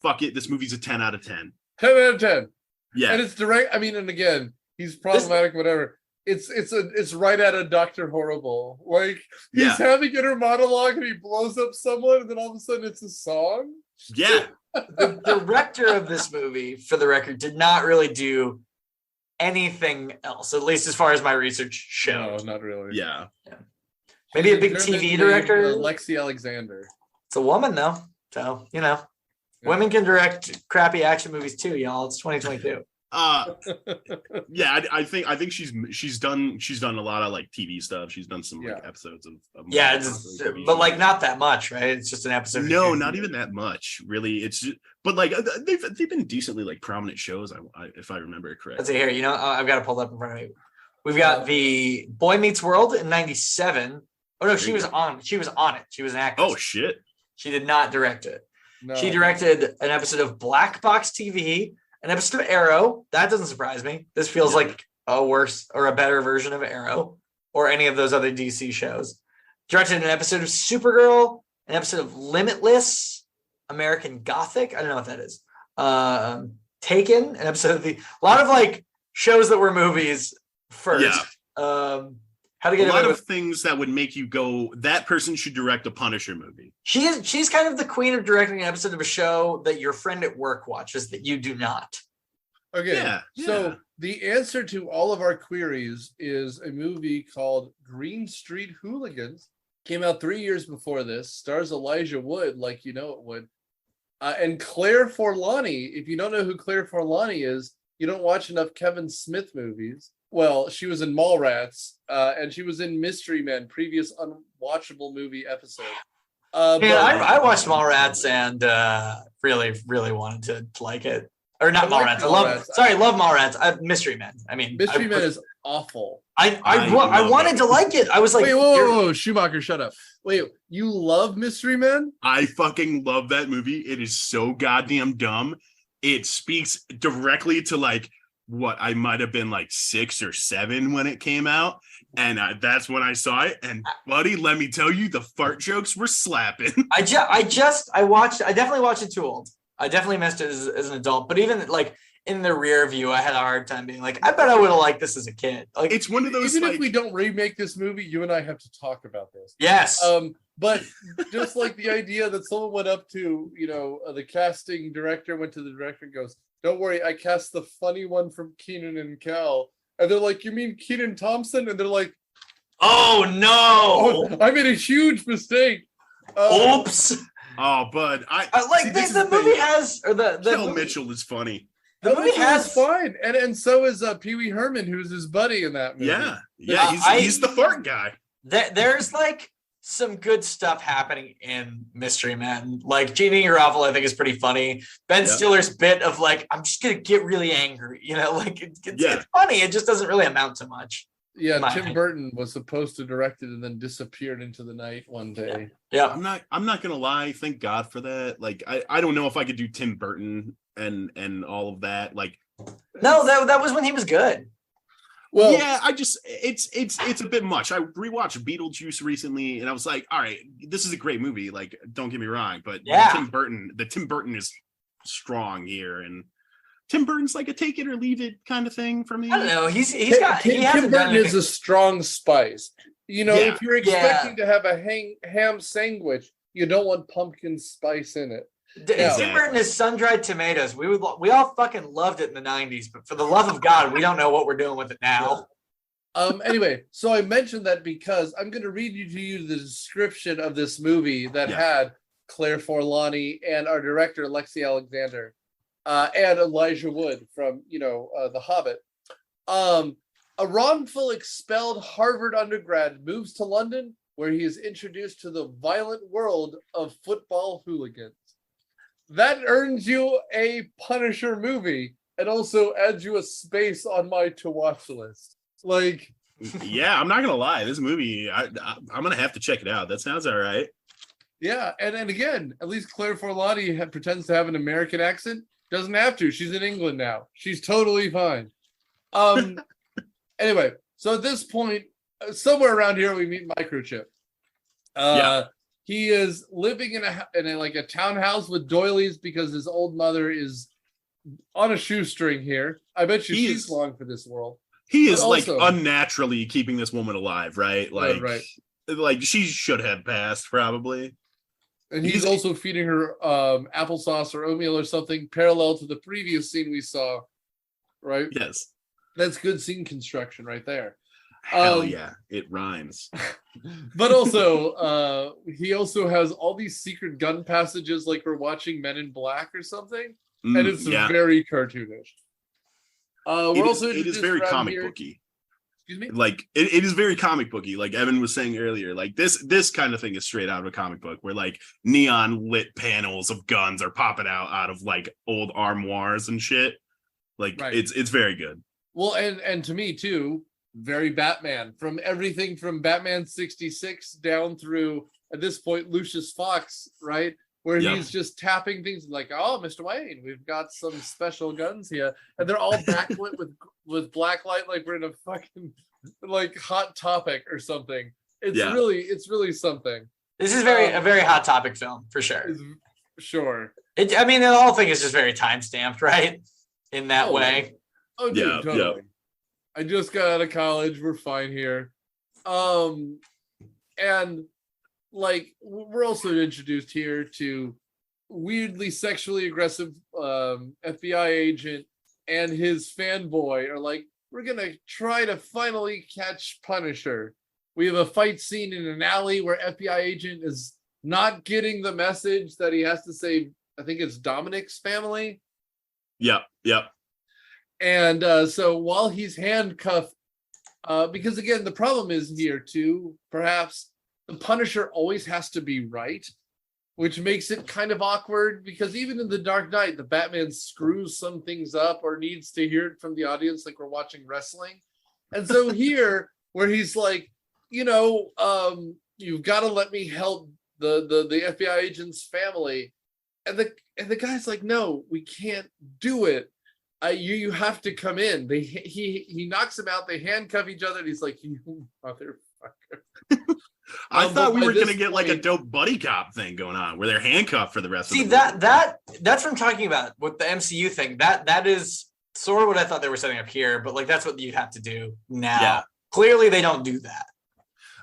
Fuck it, this movie's a 10 out of 10. 10 out of 10. Yeah, and it's direct. I mean, and again, he's problematic, whatever. It's right out of Dr. Horrible. Like he's having inner monologue and he blows up someone, and then all of a sudden it's a song. Yeah. The director of this movie, for the record, did not really do anything else, at least as far as my research showed. No, not really. Yeah. Maybe a big TV director. Lexi Alexander. It's a woman though, so women can direct crappy action movies too, y'all. It's 2022. Yeah, I think she's done a lot of like TV stuff. She's done some like episodes of yeah, but like not that much, right? It's just an episode. No, not even that much, really. It's just, but like they've been decently like prominent shows. If I remember it correctly. Let's see here. You know, I've got to pull it up in front of me. We've got the Boy Meets World in '97. Oh no, she was on it. She was an actress. Oh shit. She did not direct it. No. She directed an episode of Black Box TV, an episode of Arrow. That doesn't surprise me. This feels like a worse or a better version of Arrow or any of those other DC shows. Directed an episode of Supergirl, an episode of Limitless, American Gothic. I don't know what that is. Taken, an episode of a lot of like shows that were movies first. Yeah. How to Get a lot Away of things that would make you go, that person should direct a Punisher movie. She's kind of the queen of directing an episode of a show that your friend at work watches that you do not. Okay, so the answer to all of our queries is a movie called Green Street Hooligans. Came out 3 years before this. Stars Elijah Wood, like you know it would. And Claire Forlani. If you don't know who Claire Forlani is, you don't watch enough Kevin Smith movies. Well, she was in Mallrats, and she was in Mystery Men, previous unwatchable movie episode. I watched Mallrats and really, really wanted to like it. Or not Mallrats. Love Mallrats. Mystery Men. I mean, Mystery Men is awful. I wanted to like it. I was like, whoa, Schumacher, shut up. Wait, you love Mystery Men? I fucking love that movie. It is so goddamn dumb. It speaks directly to like what I might have been like 6 or 7 when it came out, and that's when I saw it. And buddy, let me tell you, the fart jokes were slapping. I definitely watched it too old. I definitely missed it as an adult, but even like in the rear view, I had a hard time being like, I bet I would have liked this as a kid. Like, it's one of those. Even if we don't remake this movie, you and I have to talk about this. Yes. But just like the idea that someone went up to, the casting director went to the director and goes, "Don't worry, I cast the funny one from Kenan and Kel." And they're like, "You mean Kenan Thompson?" And they're like, "Oh no, I made a huge mistake." Oops. Oh, bud, the movie has, or the Kel Mitchell is funny. The movie has fine, and so is Pee Wee Herman, who's his buddy in that movie. Yeah, he's the fart guy. There's like some good stuff happening in Mystery Men. Like Jeannie Garofalo, I think is pretty funny. Ben Stiller's bit of like, I'm just gonna get really angry, like it's funny. It just doesn't really amount to much. Yeah, Tim Burton was supposed to direct it and then disappeared into the night one day. Yeah. I'm not gonna lie, thank God for that. Like I don't know if I could do Tim Burton and all of that. Like no, that was when he was good. Well, yeah, it's a bit much. I rewatched Beetlejuice recently, and I was like, all right, this is a great movie. Like, don't get me wrong, but Tim Burton is strong here, and Tim Burton's like a take it or leave it kind of thing for me. I don't know. Tim Burton is a strong spice. If you're expecting to have a ham sandwich, you don't want pumpkin spice in it. Tim Burton is sun-dried tomatoes. We all fucking loved it in the 90s, but for the love of God, we don't know what we're doing with it now. Anyway, so I mentioned that because I'm going to read to you the description of this movie that had Claire Forlani and our director Lexi Alexander and Elijah Wood from The Hobbit. A wrongful expelled Harvard undergrad moves to London, where he is introduced to the violent world of football hooligans. That earns you a Punisher movie and also adds you a space on my to watch list. Like, yeah, I'm not gonna lie, this movie, I'm gonna have to check it out. That sounds all right. Yeah, and again, at least Claire Forlani pretends to have an American accent. Doesn't have to. She's in England now. She's totally fine. Anyway, so at this point, somewhere around here, we meet Microchip. He is living in a townhouse with doilies because his old mother is on a shoestring here. I bet she's long for this world. He is also, like unnaturally keeping this woman alive, right? Like, like she should have passed probably. And he's also feeding her applesauce or oatmeal or something parallel to the previous scene we saw, right? Yes. That's good scene construction right there. Hell yeah, it rhymes. But also, he also has all these secret gun passages like we're watching Men in Black or something. And it's very cartoonish. We're also it is introduced very around comic here. booky. Excuse me? Like it is very comic booky. Like Evan was saying earlier, like this kind of thing is straight out of a comic book where like neon lit panels of guns are popping out of like old armoires and shit. Like Right. it's very good. Well, and to me too, very Batman. From everything from Batman 66 down through at this point Lucius Fox, right? Where Yep. he's just tapping things like, oh, Mr. Wayne, we've got some special guns here. And they're all backlit with black light, like we're in a fucking like Hot Topic or something. It's really something. This is a very Hot Topic film for sure. Sure. I mean, the whole thing is just very time stamped, right? In that way. Oh, dude, totally. I just got out of college. We're fine here. And like we're also introduced here to weirdly sexually aggressive FBI agent and his fanboy are like, we're gonna try to finally catch Punisher. We have a fight scene in an alley where FBI agent is not getting the message that he has to save, I think it's Dominic's family. Yep. And so while he's handcuffed, because again, the problem is here too, perhaps the Punisher always has to be right, which makes it kind of awkward because even in The Dark Knight, the Batman screws some things up or needs to hear it from the audience like we're watching wrestling. And so here, where he's like, you've got to let me help the FBI agent's family. And the guy's like, no, we can't do it. You have to come in. He knocks him out. They handcuff each other. And he's like, you motherfucker. I thought we were going to get like a dope buddy cop thing going on where they're handcuffed for the rest of the movie. That's what I'm talking about with the MCU thing. That is sort of what I thought they were setting up here, but like that's what you'd have to do now. Yeah. Clearly they don't do that.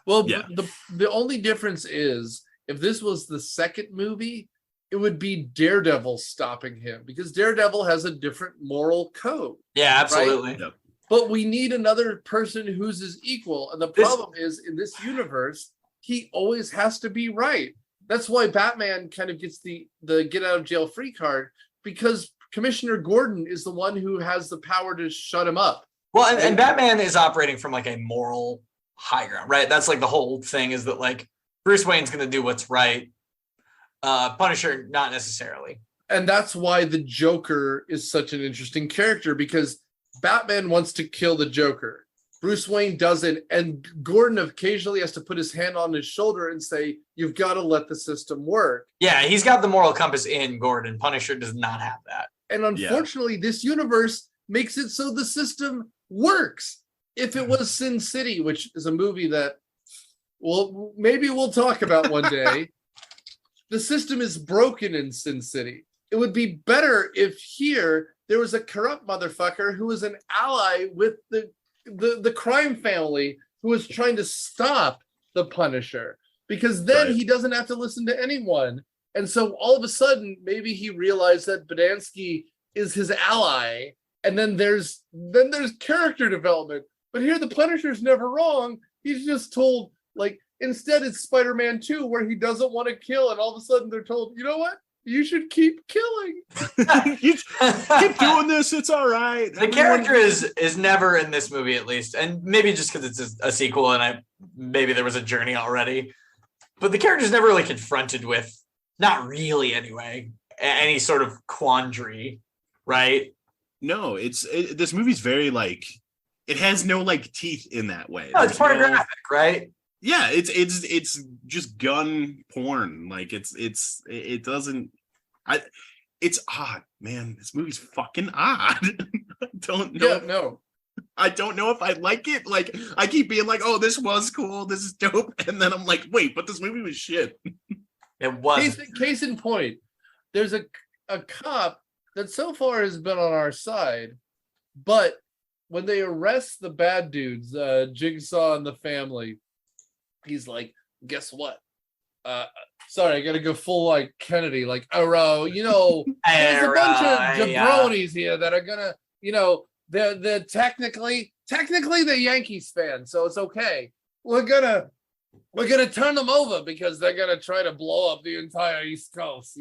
Well, yeah. The only difference is if this was the second movie, it would be Daredevil stopping him because Daredevil has a different moral code. Yeah, absolutely. Right? Yep. But we need another person who's his equal. And the problem is in this universe, he always has to be right. That's why Batman kind of gets the get out of jail free card because Commissioner Gordon is the one who has the power to shut him up. Well, and Batman is operating from like a moral high ground, right? That's like the whole thing is that like Bruce Wayne's going to do what's right. Punisher, not necessarily. And that's why the Joker is such an interesting character because Batman wants to kill the Joker. Bruce Wayne doesn't. And Gordon occasionally has to put his hand on his shoulder and say, you've got to let the system work. Yeah, he's got the moral compass in Gordon. Punisher does not have that. And unfortunately, this universe makes it so the system works. If it was Sin City, which is a movie that, well, maybe we'll talk about one day, the system is broken in Sin City. It would be better if here there was a corrupt motherfucker who was an ally with the crime family who was trying to stop the Punisher, because then he doesn't have to listen to anyone. And so all of a sudden, maybe he realized that Bodansky is his ally, and then there's character development. But here the Punisher's never wrong. He's just told, like, instead it's Spider-Man 2 where he doesn't want to kill, and all of a sudden they're told, you know what? You should keep killing. You keep doing this. It's all right. The character is never in this movie, at least, and maybe just because it's a sequel and maybe there was a journey already. But the character's never really confronted with, not really anyway, any sort of quandary, right? No, this movie's very like, it has no like teeth in that way. No, it's pornographic, right? Yeah, it's just gun porn. Like it doesn't. It's odd, man. This movie's fucking odd. I don't know. Yeah, no. I don't know if I like it. Like I keep being like, oh, this was cool. This is dope, and then I'm like, wait, but this movie was shit. It was. Case in point, there's a cop that so far has been on our side, but when they arrest the bad dudes, Jigsaw and the family, he's like, guess what? Sorry, I gotta go full like Kennedy, like, there's a bunch of jabronis here that are gonna, they're technically the Yankees fans, so it's okay. We're gonna turn them over because they're gonna try to blow up the entire East Coast,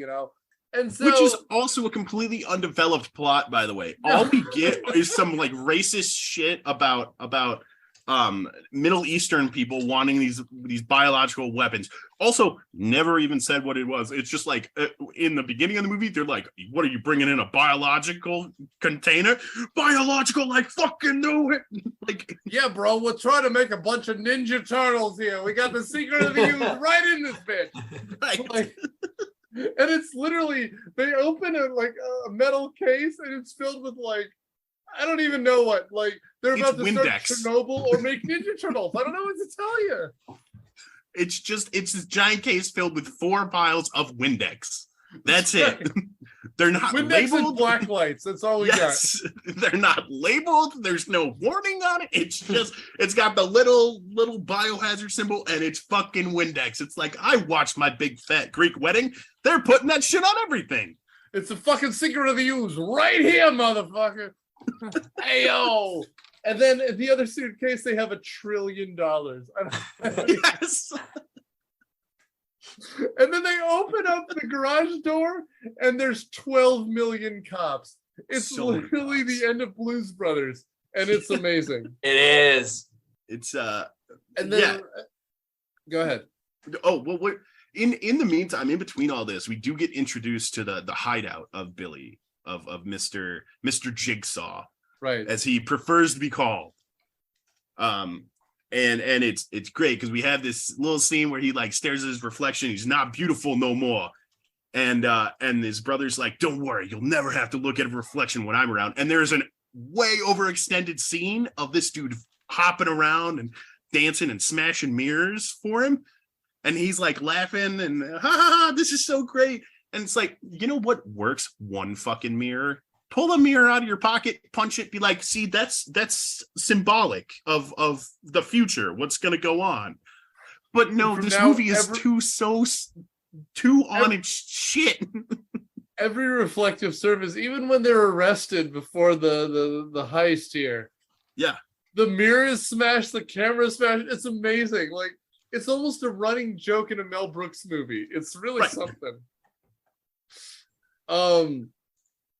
And so, which is also a completely undeveloped plot, by the way. All we get is some like racist shit about Middle Eastern people wanting these biological weapons. Also, never even said what it was. It's just like in the beginning of the movie, they're like, "What are you bringing in, a biological container? Biological, like fucking know it." Like, yeah, bro, we're trying to make a bunch of Ninja Turtles here. We got the secret of the use right in this bitch. right. Like, and it's literally, they open a metal case and it's filled with like, I don't even know what, like they're about to start Chernobyl or make Ninja Turtles. I don't know what to tell you. It's this giant case filled with 4 piles of Windex. That's it. They're not Windex labeled. and black lights. That's all we got. They're not labeled. There's no warning on it. It's just, it's got the little biohazard symbol and it's fucking Windex. It's like, I watched my big fat Greek wedding. They're putting that shit on everything. It's the fucking secret of the use right here, motherfucker. Hey, yo. And then in the other suitcase, they have $1 trillion. Yes. And then they open up the garage door and there's 12 million cops. It's so literally the end of Blues Brothers. And it's amazing. It is. It's and then go ahead. Oh, well, what in the meantime, in between all this, we do get introduced to the hideout of Billy, of Mr. Jigsaw. Right. As he prefers to be called. And it's great because we have this little scene where he like stares at his reflection. He's not beautiful no more. And his brother's like, "Don't worry, you'll never have to look at a reflection when I'm around." And there's an way overextended scene of this dude hopping around and dancing and smashing mirrors for him. And he's like laughing and ha ha ha, this is so great. And it's like, you know what works? One fucking mirror. Pull a mirror out of your pocket, punch it, be like, see, that's symbolic of the future, what's going to go on. But no, this movie is too on its shit. Every reflective surface, even when they're arrested before the heist here. Yeah. The mirror is smashed, the camera is smashed. It's amazing. Like, it's almost a running joke in a Mel Brooks movie. It's really something.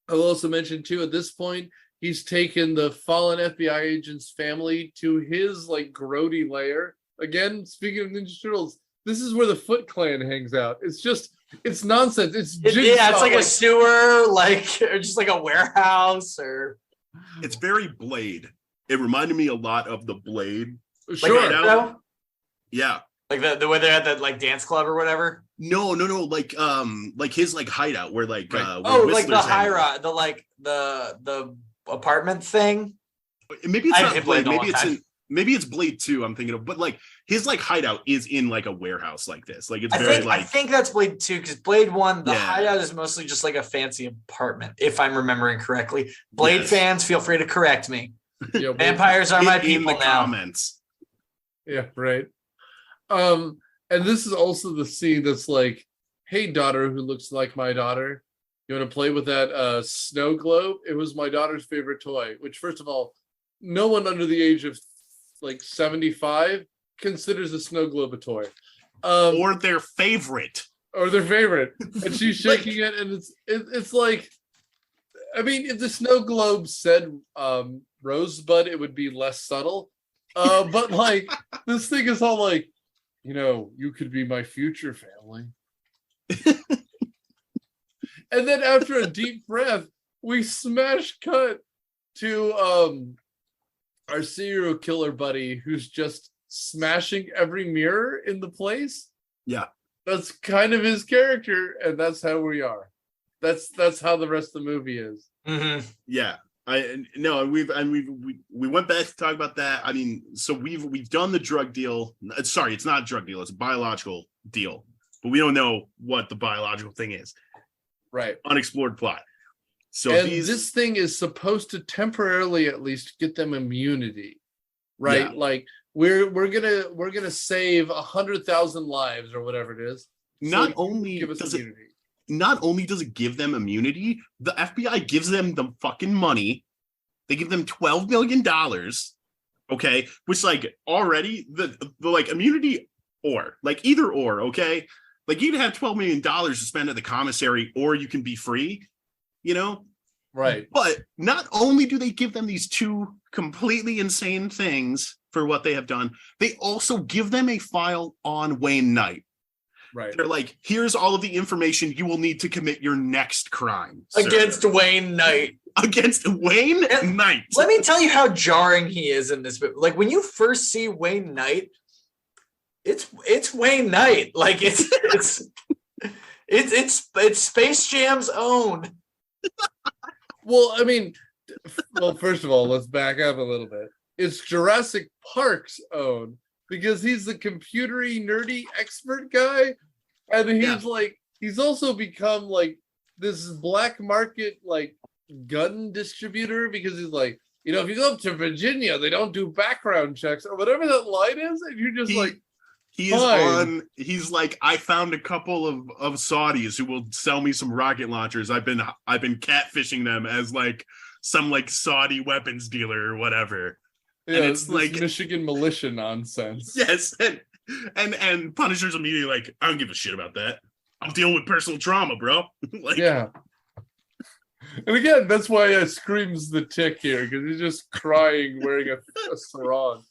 I'll also mention too, at this point, he's taken the fallen FBI agent's family to his like grody lair. Again, speaking of Ninja Turtles, this is where the Foot Clan hangs out. It's nonsense. It's like a sewer, or just like a warehouse, or it's very Blade. It reminded me a lot of the Blade. Sure. Yeah. Like the way they're at that like dance club or whatever. No, like his like hideout where like like the high rise, the apartment thing. Maybe it's not Blade. Maybe it's Blade 2. I'm thinking of, but like his like hideout is in like a warehouse like this. Like it's I think that's Blade 2 because Blade 1, the hideout is mostly just like a fancy apartment, if I'm remembering correctly. Blade fans, feel free to correct me. Yeah, vampires are my people in the now. Comments. Yeah, right. And this is also the scene that's like, "Hey, daughter who looks like my daughter, you want to play with that snow globe? It was my daughter's favorite toy." Which, first of all, no one under the age of like 75 considers a snow globe a toy, or their favorite. And she's shaking it, and it's like, I mean, if the snow globe said rosebud, it would be less subtle. But like this thing is all like, you know, you could be my future family. And then after a deep breath, we smash cut to our serial killer buddy who's just smashing every mirror in the place. Yeah. That's kind of his character, and that's how we are. That's how the rest of the movie is. Mm-hmm. Yeah. We went back to talk about that. I mean, so we've done the drug deal. Sorry, it's not a drug deal, it's a biological deal. But we don't know what the biological thing is. Right. Unexplored plot. So this thing is supposed to temporarily at least get them immunity. Right? Yeah. Like we're gonna save 100,000 lives or whatever it is. Not only does it give them immunity, the FBI gives them the fucking money. They give them $12 million. Okay, which like already the like immunity or like either or. Okay, Like you can have $12 million to spend at the commissary, or you can be free, you know? Right. But not only do they give them these two completely insane things for what they have done, they also give them a file on Wayne Knight. Right. They're like, here's all of the information you will need to commit your next crime. Against Wayne Knight. Against Wayne Knight. Let me tell you how jarring he is in this movie. Like when you first see Wayne Knight, it's Wayne Knight. Like it's Space Jam's own. Well, I mean, first of all, let's back up a little bit. It's Jurassic Park's own because he's the computery nerdy expert guy, and he's like he's also become like this black market like gun distributor because he's like, you know, if you go up to Virginia, they don't do background checks or whatever that line is, and you're just like. He's like, I found a couple of Saudis who will sell me some rocket launchers. I've been catfishing them as like some like Saudi weapons dealer or whatever. Yeah, and it's like Michigan militia nonsense. Yes, and Punisher's immediately like, I don't give a shit about that. I'm dealing with personal trauma, bro. Like, yeah. And again, that's why screams the tick here, because he's just crying wearing a sarong.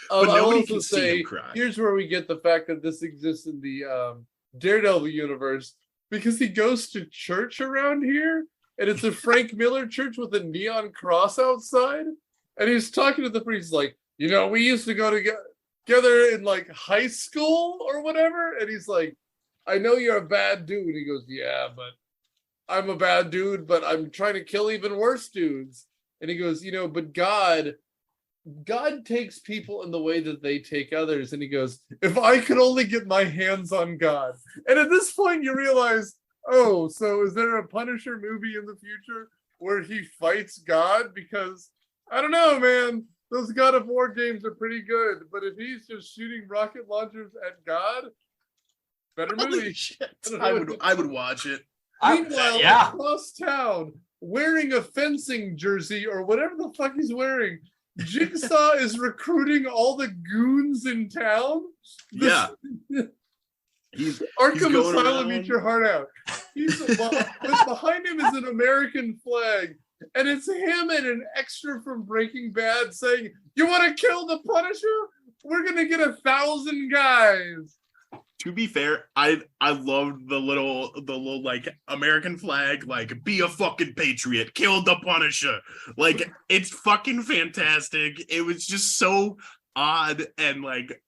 But nobody can see him cry. Here's where we get the fact that this exists in the Daredevil universe, because he goes to church around here, and it's a Frank Miller church with a neon cross outside, and he's talking to the priest like, you know, we used to go together in like high school or whatever, and he's like, I know you're a bad dude. He goes, yeah, but I'm a bad dude, but I'm trying to kill even worse dudes. And he goes, you know, but God takes people in the way that they take others. And he goes, if I could only get my hands on God. And at this point you realize, oh, so is there a Punisher movie in the future where he fights God? Because I don't know, man, those God of War games are pretty good, but if he's just shooting rocket launchers at God, better movie. Shit. I would watch it. Meanwhile, across town, wearing a fencing jersey or whatever the fuck he's wearing, Jigsaw is recruiting all the goons in town. He's Arkham Asylum, eat your heart out. Behind him is an American flag, and it's him and an extra from Breaking Bad saying, "You want to kill the Punisher? We're gonna get 1,000 guys." To be fair, I loved the little like American flag, like be a fucking patriot, kill the Punisher. Like it's fucking fantastic. It was just so odd and like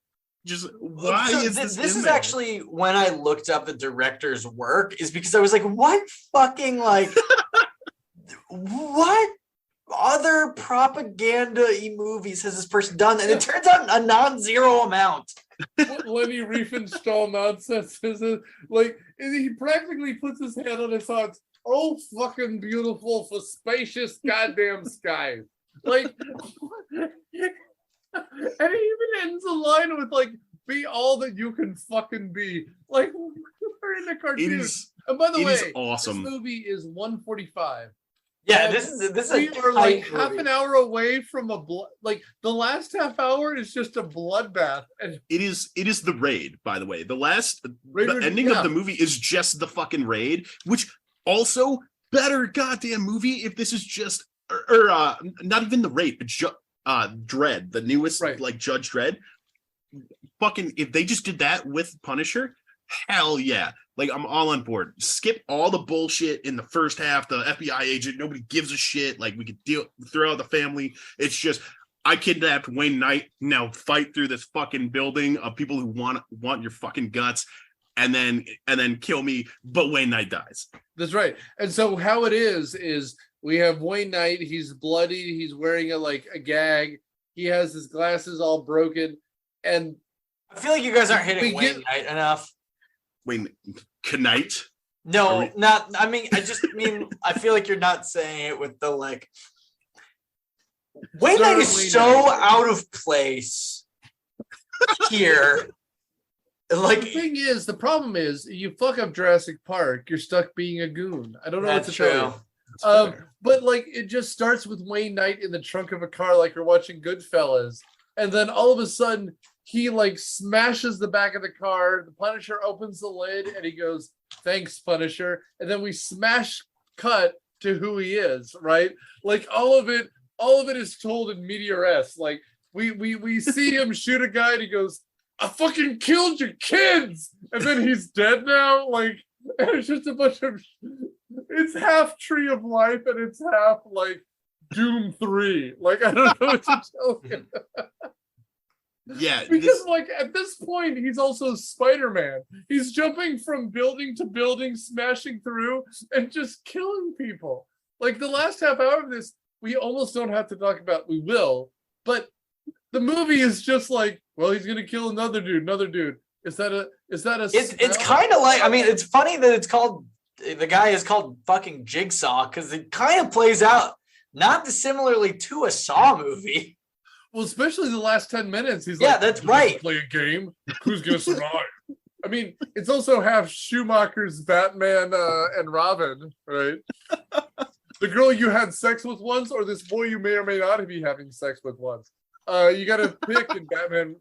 just why is this? This is actually when I looked up the director's work, is because I was like, what fucking like what other propaganda-y movies has this person done? And it turns out a non-zero amount. What Lenny Riefenstahl nonsense is it? Like he practically puts his hand on his heart. Oh, fucking beautiful for spacious goddamn skies. Like, and he even ends the line with like, "Be all that you can fucking be." Like we're in a cartoon. And by the way, awesome. This movie is 1:45. Yeah, and this is we are like half an hour away from like the last half hour is just a bloodbath. And it is the raid, by the way. The ending of the movie is just the fucking raid, which also better goddamn movie if this is just or not even the raid, but Dredd, the newest like Judge Dredd. Fucking if they just did that with Punisher, hell yeah. Like, I'm all on board. Skip all the bullshit in the first half. The FBI agent, nobody gives a shit. Like, we could throw out the family. It's just, I kidnapped Wayne Knight. Now fight through this fucking building of people who want your fucking guts, and then kill me. But Wayne Knight dies. That's right. And so how it is we have Wayne Knight. He's bloody. He's wearing a gag. He has his glasses all broken. And I feel like you guys aren't hitting Wayne Knight enough. Wayne Knight? No, not. I mean, I just mean I feel like you're not saying it with the like. Wayne Knight is so out of place here. Like the problem is, you fuck up Jurassic Park, you're stuck being a goon. I don't know what to tell you. But like, it just starts with Wayne Knight in the trunk of a car, like you're watching Goodfellas, and then all of a sudden he like smashes the back of the car. The Punisher opens the lid and he goes, "Thanks, Punisher." And then we smash cut to who he is, right? Like all of it is told in media res. Like we see him shoot a guy and he goes, "I fucking killed your kids," and then he's dead now. Like, and it's just a bunch of, it's half Tree of Life and it's half like Doom 3. Like, I don't know what to tell you. Yeah, because like at this point he's also Spider-Man. He's jumping from building to building, smashing through and just killing people. Like the last half hour of this, we almost don't have to talk about. We will, but the movie is just like, well, he's gonna kill another dude. Is that a? It's kind of like, I mean, it's funny that it's called, the guy is called fucking Jigsaw because it kind of plays out not dissimilarly to a Saw movie. Well, especially the last 10 minutes. He's yeah, like, that's right. Play a game. Who's gonna survive? I mean, it's also half Schumacher's Batman and Robin, right? The girl you had sex with once, or this boy you may or may not be having sex with once. You got to pick in Batman.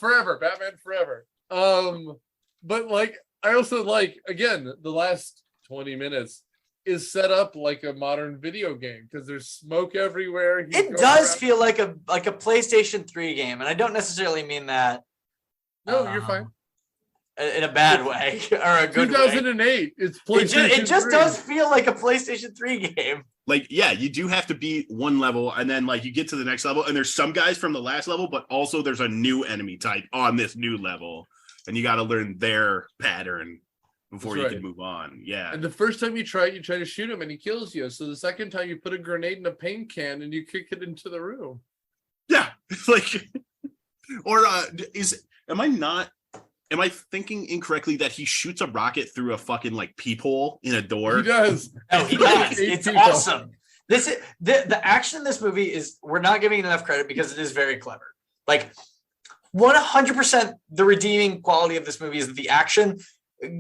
Forever. Batman Forever. But like, I also like, again, the last 20 minutes is set up like a modern video game because there's smoke everywhere. It does feel like a PlayStation 3 game, and I don't necessarily mean that. No, you're fine. In a bad way or a good 2008. Way. It's PlayStation. It just does feel like a PlayStation 3 game. Like, yeah, you do have to beat one level, and then like you get to the next level, and there's some guys from the last level, but also there's a new enemy type on this new level, and you got to learn their pattern before you can move on. Yeah. And the first time you try to shoot him and he kills you. So the second time you put a grenade in a paint can and you kick it into the room. Yeah. Like, or am I thinking incorrectly that he shoots a rocket through a fucking like peephole in a door? He does. Oh, he does. It's awesome. This is the action in this movie is, we're not giving it enough credit because it is very clever. Like 100% the redeeming quality of this movie is that the action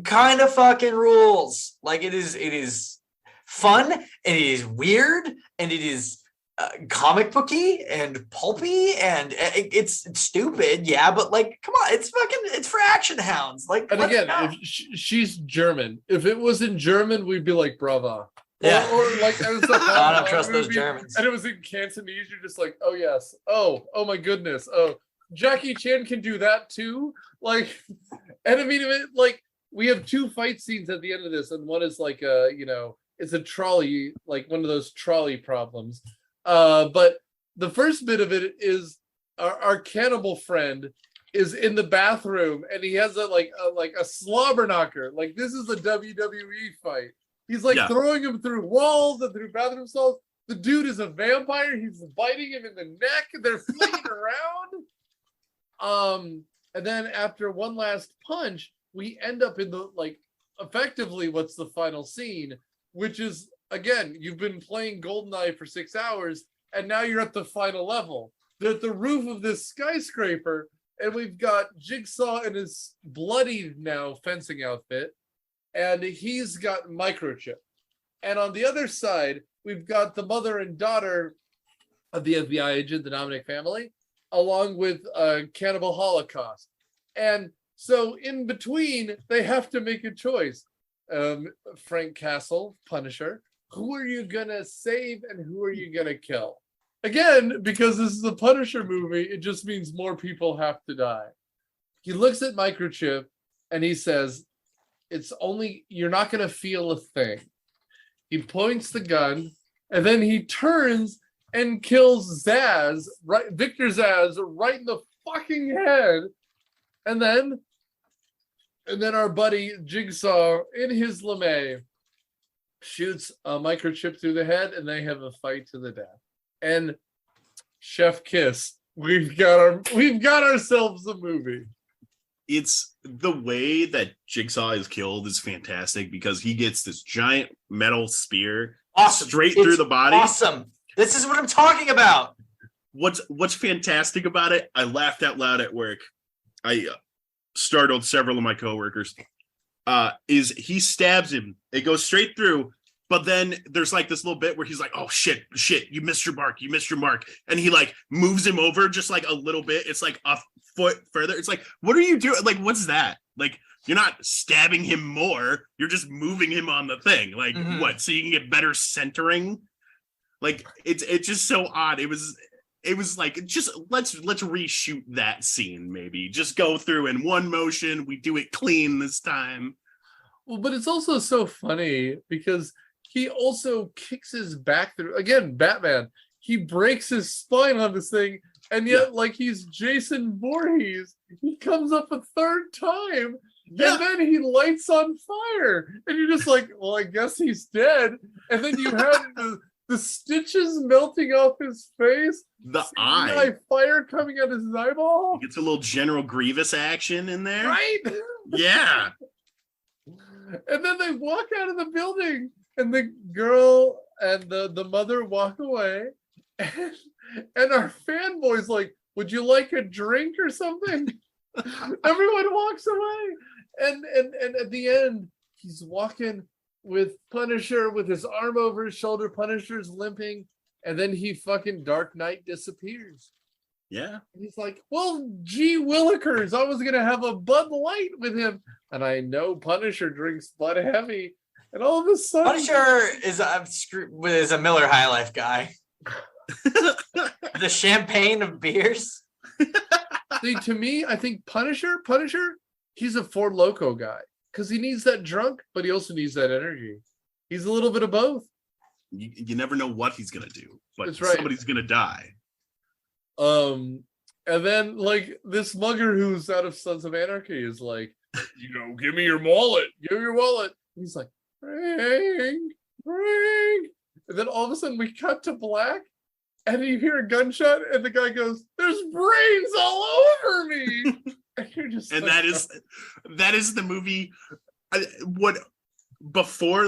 kind of fucking rules. Like it is fun and it is weird and it is comic booky and pulpy and it's stupid, yeah, but like, come on, it's for action hounds. Like, and again, if she's German, if it was in German, we'd be like, brava. Yeah. Or like, it was I don't trust those Germans. And it was in Cantonese, you're just like, oh yes, oh my goodness, oh, Jackie Chan can do that too. Like, and I mean, like, we have two fight scenes at the end of this, and one is like it's a trolley, like one of those trolley problems. But the first bit of it is our cannibal friend is in the bathroom and he has a slobber knocker. Like this is a WWE fight. He's like throwing him through walls and through bathroom stalls. The dude is a vampire. He's biting him in the neck. They're flicking around. And then after one last punch, we end up in the effectively what's the final scene, which is, again, you've been playing GoldenEye for 6 hours, and now you're at the final level. They're at the roof of this skyscraper, and we've got Jigsaw in his bloody now fencing outfit, and he's got microchip. And on the other side, we've got the mother and daughter of the FBI agent, the Dominic family, along with Cannibal Holocaust. And so in between, they have to make a choice. Frank Castle, Punisher, who are you gonna save and who are you gonna kill? Again, because this is a Punisher movie, it just means more people have to die. He looks at microchip and he says, you're not gonna feel a thing. He points the gun and then he turns and kills Victor Zsasz right in the fucking head. And then our buddy Jigsaw in his lame shoots a microchip through the head, and they have a fight to the death. And chef kiss, we've got ourselves a movie. It's the way that Jigsaw is killed is fantastic because he gets this giant metal spear straight through the body. Awesome. This is what I'm talking about. What's fantastic about it? I laughed out loud at work. I startled several of my coworkers. Is he stabs him? It goes straight through, but then there's like this little bit where he's like, "Oh shit, you missed your mark, and he like moves him over just like a little bit. It's like a foot further. It's like, what are you doing? Like, what's that? Like, you're not stabbing him more. You're just moving him on the thing. Like, what? So you can get better centering? Like, it's just so odd. It was like, just let's reshoot that scene, maybe. Just go through in one motion. We do it clean this time. Well, but it's also so funny because he also kicks his back through. Again, Batman. He breaks his spine on this thing, and yet, like he's Jason Voorhees, he comes up a third time, and then he lights on fire, and you're just like, well, I guess he's dead. And then you have the stitches melting off his face, the eye, fire coming out his eyeball. He gets a little General Grievous action in there, right? Yeah. And then they walk out of the building, and the girl and the mother walk away. And our fanboy's like, would you like a drink or something? Everyone walks away. And at the end, he's walking with Punisher with his arm over his shoulder. Punisher's limping. And then he fucking Dark Knight disappears. Yeah. And he's like, well, gee willikers, I was going to have a Bud Light with him. And I know Punisher drinks Bud Heavy. And all of a sudden... Punisher is a Miller High Life guy. The champagne of beers. See, to me, I think Punisher, he's a Ford Loco guy because he needs that drunk, but he also needs that energy. He's a little bit of both. You never know what he's gonna do, but that's right. Somebody's gonna die. And then like this mugger who's out of Sons of Anarchy is like, give me your wallet. Give me your wallet. And he's like, ring. And then all of a sudden we cut to black. And you hear a gunshot, and the guy goes, "There's brains all over me." And you're just and like, that is the movie. Before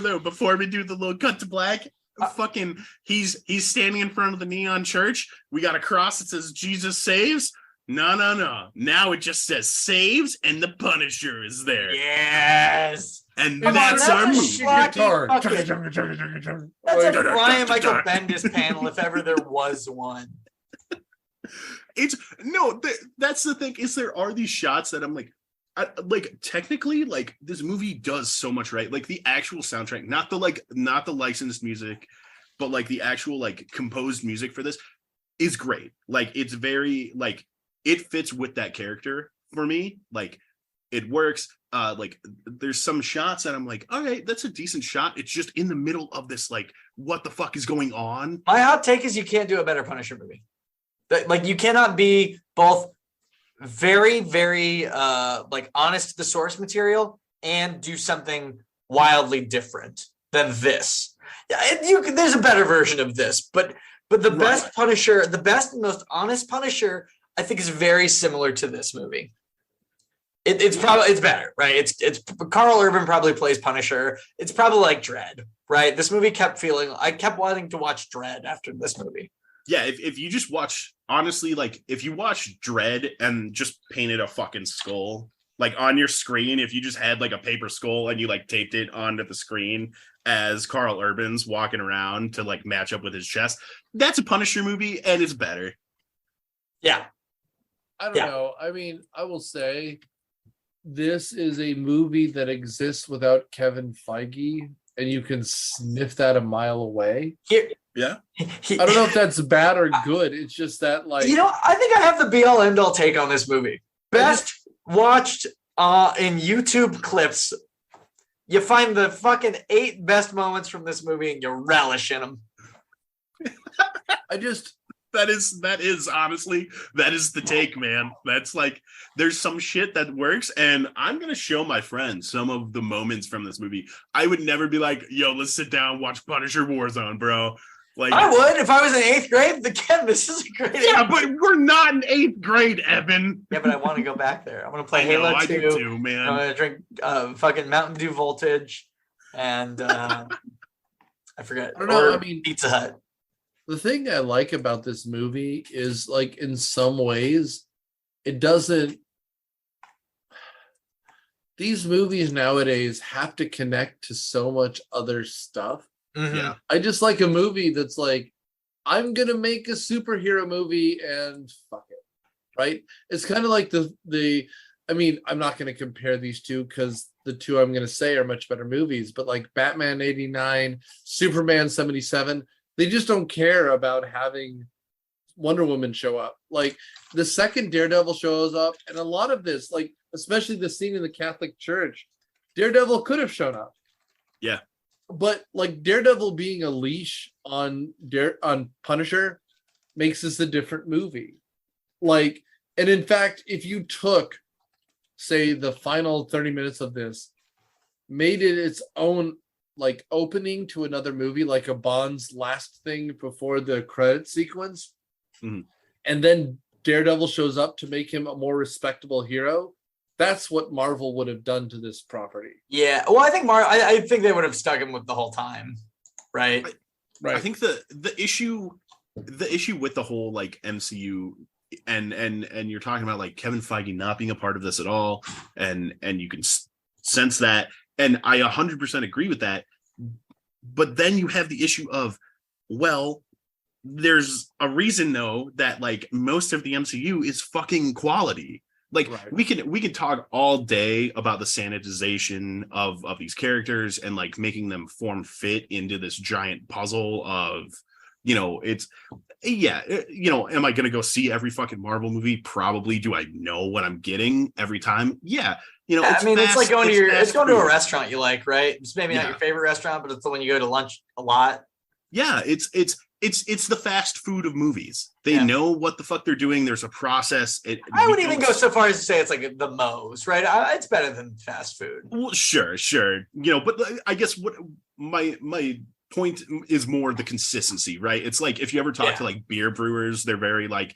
we do the little cut to black, fucking he's standing in front of the neon church. We got a cross that says Jesus saves. No. Now it just says saves, and the Punisher is there. Yes. And that's our movie. That's a Brian Michael Bendis panel if ever there was one. That's the thing. Is there are these shots that I'm like, technically, like this movie does so much right. Like the actual soundtrack, not the licensed music, but like the actual like composed music for this is great. Like it's very like it fits with that character for me. Like it works. Like there's some shots that I'm like, all right, that's a decent shot. It's just in the middle of this, like, what the fuck is going on? My hot take is you can't do a better Punisher movie. Like you cannot be both very, very like honest to the source material and do something wildly different than this. There's a better version of this, but the best Punisher, the best and most honest Punisher, I think is very similar to this movie. It's better, right? It's Carl Urban probably plays Punisher. It's probably like Dredd, right? This movie I kept wanting to watch Dredd after this movie. Yeah, if you just watch, honestly, like if you watch Dredd and just painted a fucking skull, like on your screen, if you just had like a paper skull and you like taped it onto the screen as Carl Urban's walking around to like match up with his chest, that's a Punisher movie and it's better. Yeah. I don't know. I mean, I will say this is a movie that exists without Kevin Feige, and you can sniff that a mile away. Yeah. I don't know if that's bad or good. It's just that, like, I think I have the be all end all take on this movie. Best watched in YouTube clips. You find the fucking 8 best moments from this movie, and you relish in them. That is honestly, that is the take, man. That's like, there's some shit that works, and I'm gonna show my friends some of the moments from this movie. I would never be like, yo, let's sit down, watch Punisher Warzone, bro. Like, I would if I was in 8th grade. Again, this is a great. Yeah, but we're not in 8th grade, Evan. Yeah, but I want to go back there. I want to play Halo 2. I do too, man. I'm gonna drink fucking Mountain Dew Voltage, and I forget. I don't know. I mean, Pizza Hut. The thing I like about this movie is, like, in some ways, it doesn't. These movies nowadays have to connect to so much other stuff. Mm-hmm. Yeah. I just like a movie that's like, I'm going to make a superhero movie and fuck it. right? It's kind of like the. I mean, I'm not going to compare these two because the two I'm going to say are much better movies. But like Batman '89, Superman '77, they just don't care about having Wonder Woman show up. Like the second Daredevil shows up, and a lot of this, like especially the scene in the Catholic Church, Daredevil could have shown up. Yeah. But like Daredevil being a leash on Punisher makes this a different movie. Like, and in fact, if you took, say, the final 30 minutes of this, made it its own like opening to another movie, like a Bond's last thing before the credit sequence, and then Daredevil shows up to make him a more respectable hero, that's what Marvel would have done to this property. Yeah, well, I think I think they would have stuck him with the whole time, right? Right. I think the issue with the whole like MCU and you're talking about like Kevin Feige not being a part of this at all, and you can sense that, and I 100% agree with that. But then you have the issue of, well, there's a reason though that like most of the MCU is fucking quality. Like we can talk all day about the sanitization of these characters and like making them form fit into this giant puzzle of, you know, it's, yeah, you know, am I going to go see every fucking Marvel movie? Probably. Do I know what I'm getting every time? Yeah. You know, I mean, it's like going to a restaurant you like, right? It's maybe not your favorite restaurant, but it's the one you go to lunch a lot. Yeah. It's the fast food of movies. They know what the fuck they're doing. There's a process. I would even go so far as to say it's like the Moe's, right? It's better than fast food. Well, sure. You know, but I guess what my point is more the consistency, right? It's like if you ever talk to like beer brewers, they're very like,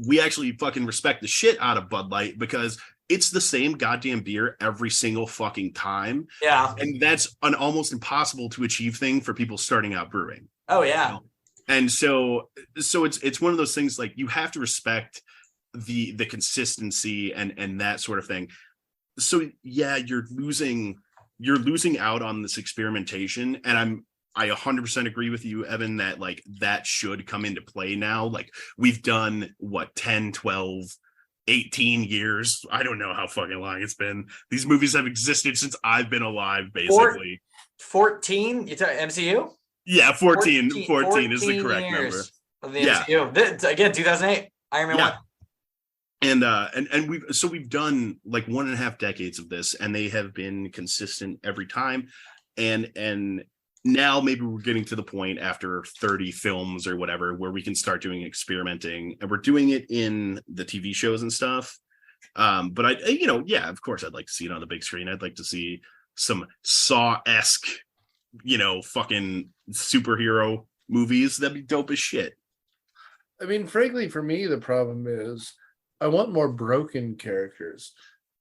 we actually fucking respect the shit out of Bud Light because it's the same goddamn beer every single fucking time. Yeah. And that's an almost impossible to achieve thing for people starting out brewing. Oh yeah. You know? And so it's one of those things like you have to respect the consistency and that sort of thing. So yeah, you're losing out on this experimentation, and I 100% agree with you, Evan, that like that should come into play now. Like we've done what 10, 12, 18 years. I don't know how fucking long it's been. These movies have existed since I've been alive, basically. 14? You talk MCU? Yeah, 14 is the correct number. Of the MCU. Again, 2008. Iron Man 1. And we've done like 1.5 decades of this, and they have been consistent every time. And now maybe we're getting to the point after 30 films or whatever where we can start doing experimenting, and we're doing it in the TV shows and stuff. But of course I'd like to see it on the big screen. I'd like to see some Saw-esque, you know, fucking superhero movies. That'd be dope as shit. I mean, frankly, for me, the problem is I want more broken characters.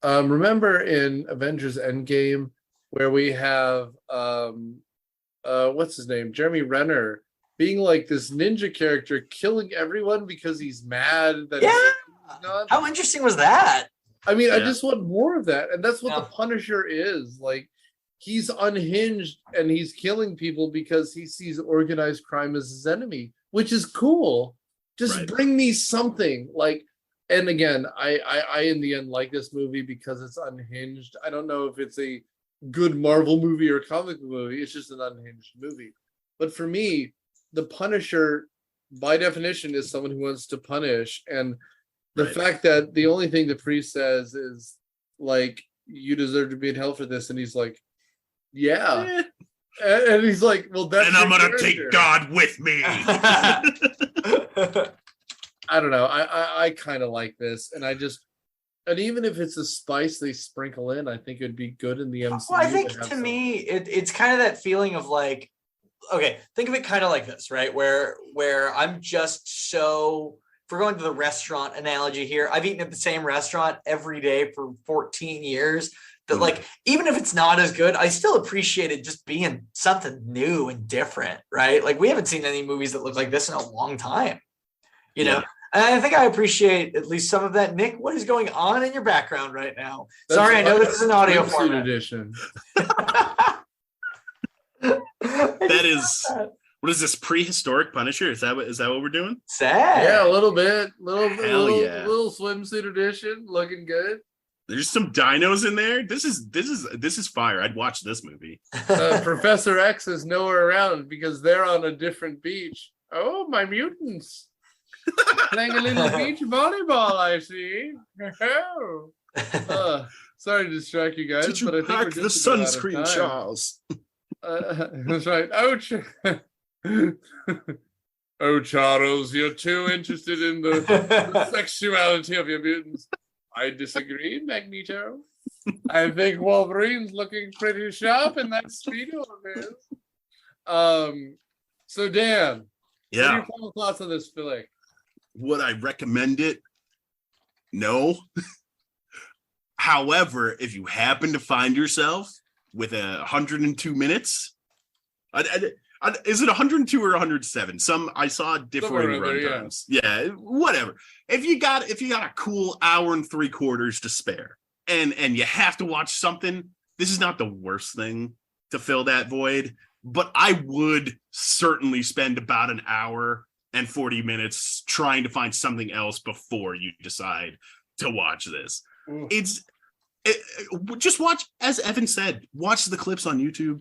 Remember in Avengers Endgame where we have what's his name? Jeremy Renner being like this ninja character killing everyone because he's mad that he's gone. How interesting was that? I mean, I just want more of that. And that's what the Punisher is. Like, he's unhinged and he's killing people because he sees organized crime as his enemy, which is cool. Just bring me something. Like, and again, I in the end like this movie because it's unhinged. I don't know if it's a good Marvel movie or comic book movie. It's just an unhinged movie. But for me, the Punisher, by definition, is someone who wants to punish. And the fact that the only thing the priest says is like, you deserve to be in hell for this. And he's like, yeah. And he's like, well, that's, and I'm going to take God with me. I don't know. I kind of like this. And and even if it's a spice they sprinkle in, I think it'd be good in the MCU. Well, I think to me, it's kind of that feeling of like, okay, think of it kind of like this, right? Where I'm just so, if we're going to the restaurant analogy here, I've eaten at the same restaurant every day for 14 years that like, even if it's not as good, I still appreciate it just being something new and different, right? Like we haven't seen any movies that look like this in a long time, you know? And I think I appreciate at least some of that. Nick, what is going on in your background right now? Sorry, I know this is an audio format. Edition. That is, What is this, prehistoric Punisher? Is that what we're doing? Sad. Yeah, a little bit. Yeah. Little swimsuit edition, looking good. There's some dinos in there. This is fire. I'd watch this movie. Professor X is nowhere around because they're on a different beach. Oh, my mutants. Playing a little beach volleyball, I see. Sorry to distract you guys, Did you but I think pack we're the just about out of sunscreen, time. Charles? That's right. Oh, Charles, you're too interested in the sexuality of your mutants. I disagree, Magneto. I think Wolverine's looking pretty sharp in that Speedo of his. So Dan, what are your final thoughts on this flick? Would I recommend it? No. However, if you happen to find yourself with 102 minutes, is it 102 or 107? I saw differing runtimes. Yeah, whatever. If you got a cool hour and 3/4 to spare, and you have to watch something, this is not the worst thing to fill that void. But I would certainly spend about an hour and 40 minutes trying to find something else before you decide to watch this. Just watch, as Evan said, watch the clips on YouTube.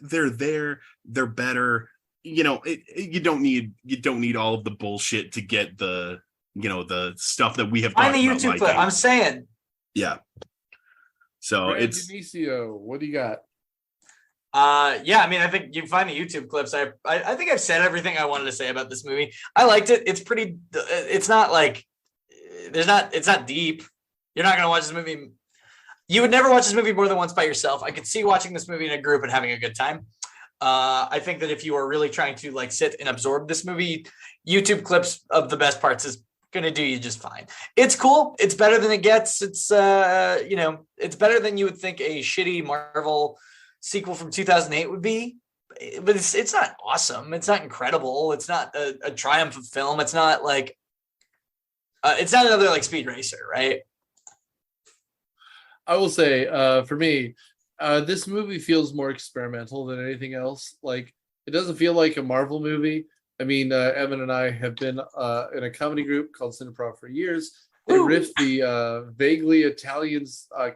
They're there, they're better. You don't need all of the bullshit to get the stuff that we have talked Find the about YouTube clip. I'm saying. Yeah. So Brand it's Denicio, what do you got? I mean, I think you find the YouTube clips. I think I've said everything I wanted to say about this movie. I liked it. It's pretty. It's not like it's not deep. You're not gonna watch this movie. You would never watch this movie more than once by yourself. I could see watching this movie in a group and having a good time. I think that if you are really trying to like sit and absorb this movie, YouTube clips of the best parts is gonna do you just fine. It's cool. It's better than it gets. It's it's better than you would think a shitty Marvel sequel from 2008 would be, but it's not awesome. It's not incredible. It's not a triumph of film. It's not like it's not another like Speed Racer, right? I will say, for me, this movie feels more experimental than anything else. Like, it doesn't feel like a Marvel movie. I mean, Evan and I have been in a comedy group called Cineprov for years. They riffed the vaguely Italian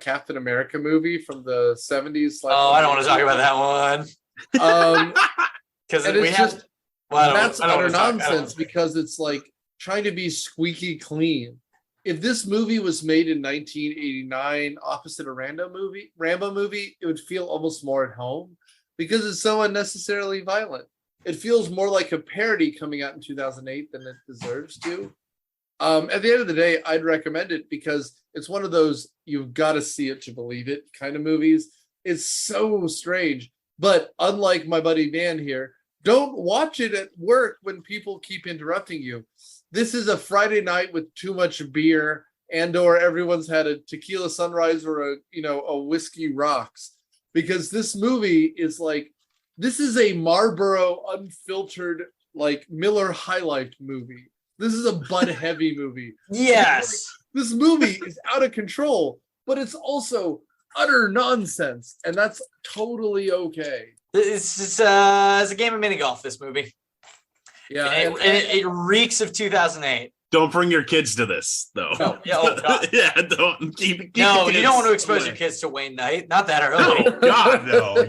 Captain America movie from the 70s. Oh, I don't want to talk about that one. Because we have. That's utter nonsense because it's like trying to be squeaky clean. If this movie was made in 1989, opposite a Rambo movie, it would feel almost more at home because it's so unnecessarily violent. It feels more like a parody coming out in 2008 than it deserves to. At the end of the day, I'd recommend it because it's one of those you've got to see it to believe it kind of movies. It's so strange. But unlike my buddy Dan here, don't watch it at work when people keep interrupting you. This is a Friday night with too much beer and/or everyone's had a tequila sunrise or a whiskey rocks, because this movie is like, this is a Marlboro unfiltered like Miller High Life movie. This is a Bud Heavy movie. Yes. This movie is out of control, but it's also utter nonsense, and that's totally okay. It's a game of mini golf, this movie. Yeah, and it reeks of 2008. Don't bring your kids to this, though. No. Oh, God. Yeah, don't keep no, you don't want to expose your kids to Wayne Knight. Not that early. Oh, God, no.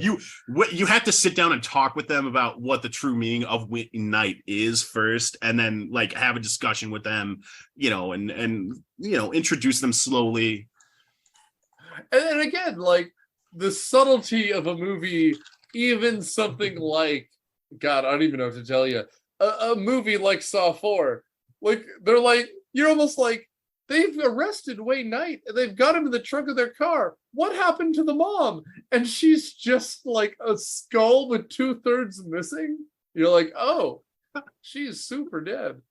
You have to sit down and talk with them about what the true meaning of Wayne Knight is first, and then like have a discussion with them, and introduce them slowly. And again, like the subtlety of a movie, even something like, God, I don't even know what to tell you. A movie like Saw 4, like they're like, you're almost like, they've arrested Wayne Knight and they've got him in the trunk of their car. What happened to the mom? And she's just like a skull with 2/3 missing. You're like, oh, she's super dead.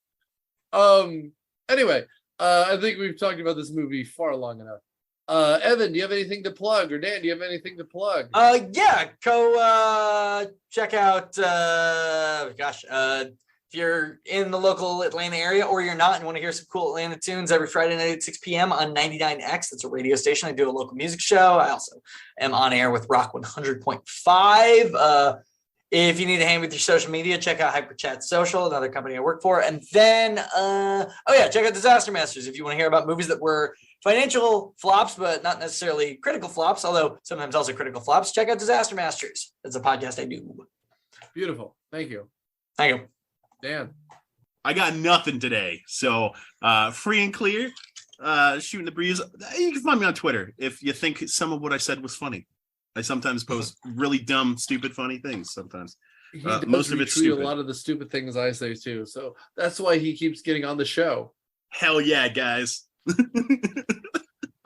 Anyway, I think we've talked about this movie far long enough. Evan, do you have anything to plug? Or Dan, do you have anything to plug? Yeah, go check out if you're in the local Atlanta area or you're not and want to hear some cool Atlanta tunes every Friday night at 6 p.m. on 99X. That's a radio station. I do a local music show. I also am on air with Rock 100.5. If you need to hang with your social media, check out HyperChat Social, another company I work for. And then, check out Disaster Masters if you want to hear about movies that were financial flops, but not necessarily critical flops, although sometimes also critical flops. Check out Disaster Masters. That's a podcast I do. Beautiful. Thank you. Thank you. Dan. I got nothing today. So free and clear, shooting the breeze. You can find me on Twitter if you think some of what I said was funny. I sometimes post really dumb, stupid, funny things sometimes. Most of it's stupid. A lot of the stupid things I say too. So that's why he keeps getting on the show. Hell yeah, guys.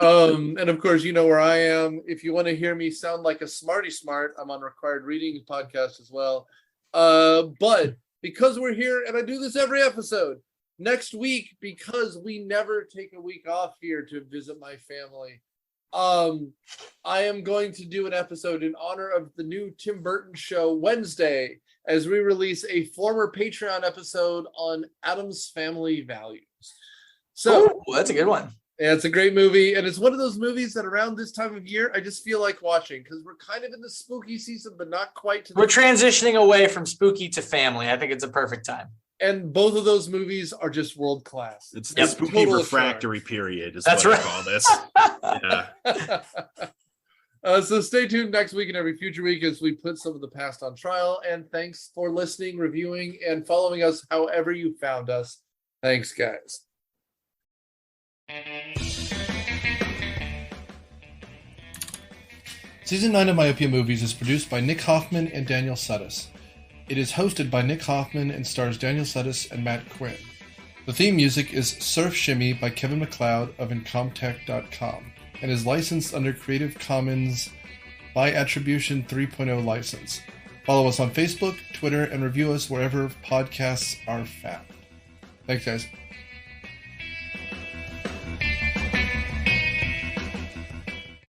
And of course, you know where I am. If you want to hear me sound like a smarty smart, I'm on Required Reading podcast as well. But because we're here, and I do this every episode, next week, because we never take a week off here to visit my family, I am going to do an episode in honor of the new Tim Burton show Wednesday, as we release a former Patreon episode on Addams Family Values. So that's a good one. Yeah, it's a great movie, and it's one of those movies that around this time of year I just feel like watching, because we're kind of in the spooky season, but not quite. We're transitioning away from spooky to family. I think it's a perfect time. And both of those movies are just world class. It's the spooky refractory period is what I call this. Yeah. So stay tuned next week and every future week as we put some of the past on trial. And thanks for listening, reviewing, and following us however you found us. Thanks, guys. Season 9 of Myopia Movies is produced by Nick Hoffman and Daniel Sudis. It is hosted by Nick Hoffman and stars Daniel Sudis and Matt Quinn. The theme music is Surf Shimmy by Kevin MacLeod of Incomtech.com and is licensed under Creative Commons by Attribution 3.0 license. Follow us on Facebook, Twitter, and review us wherever podcasts are found. Thanks, guys.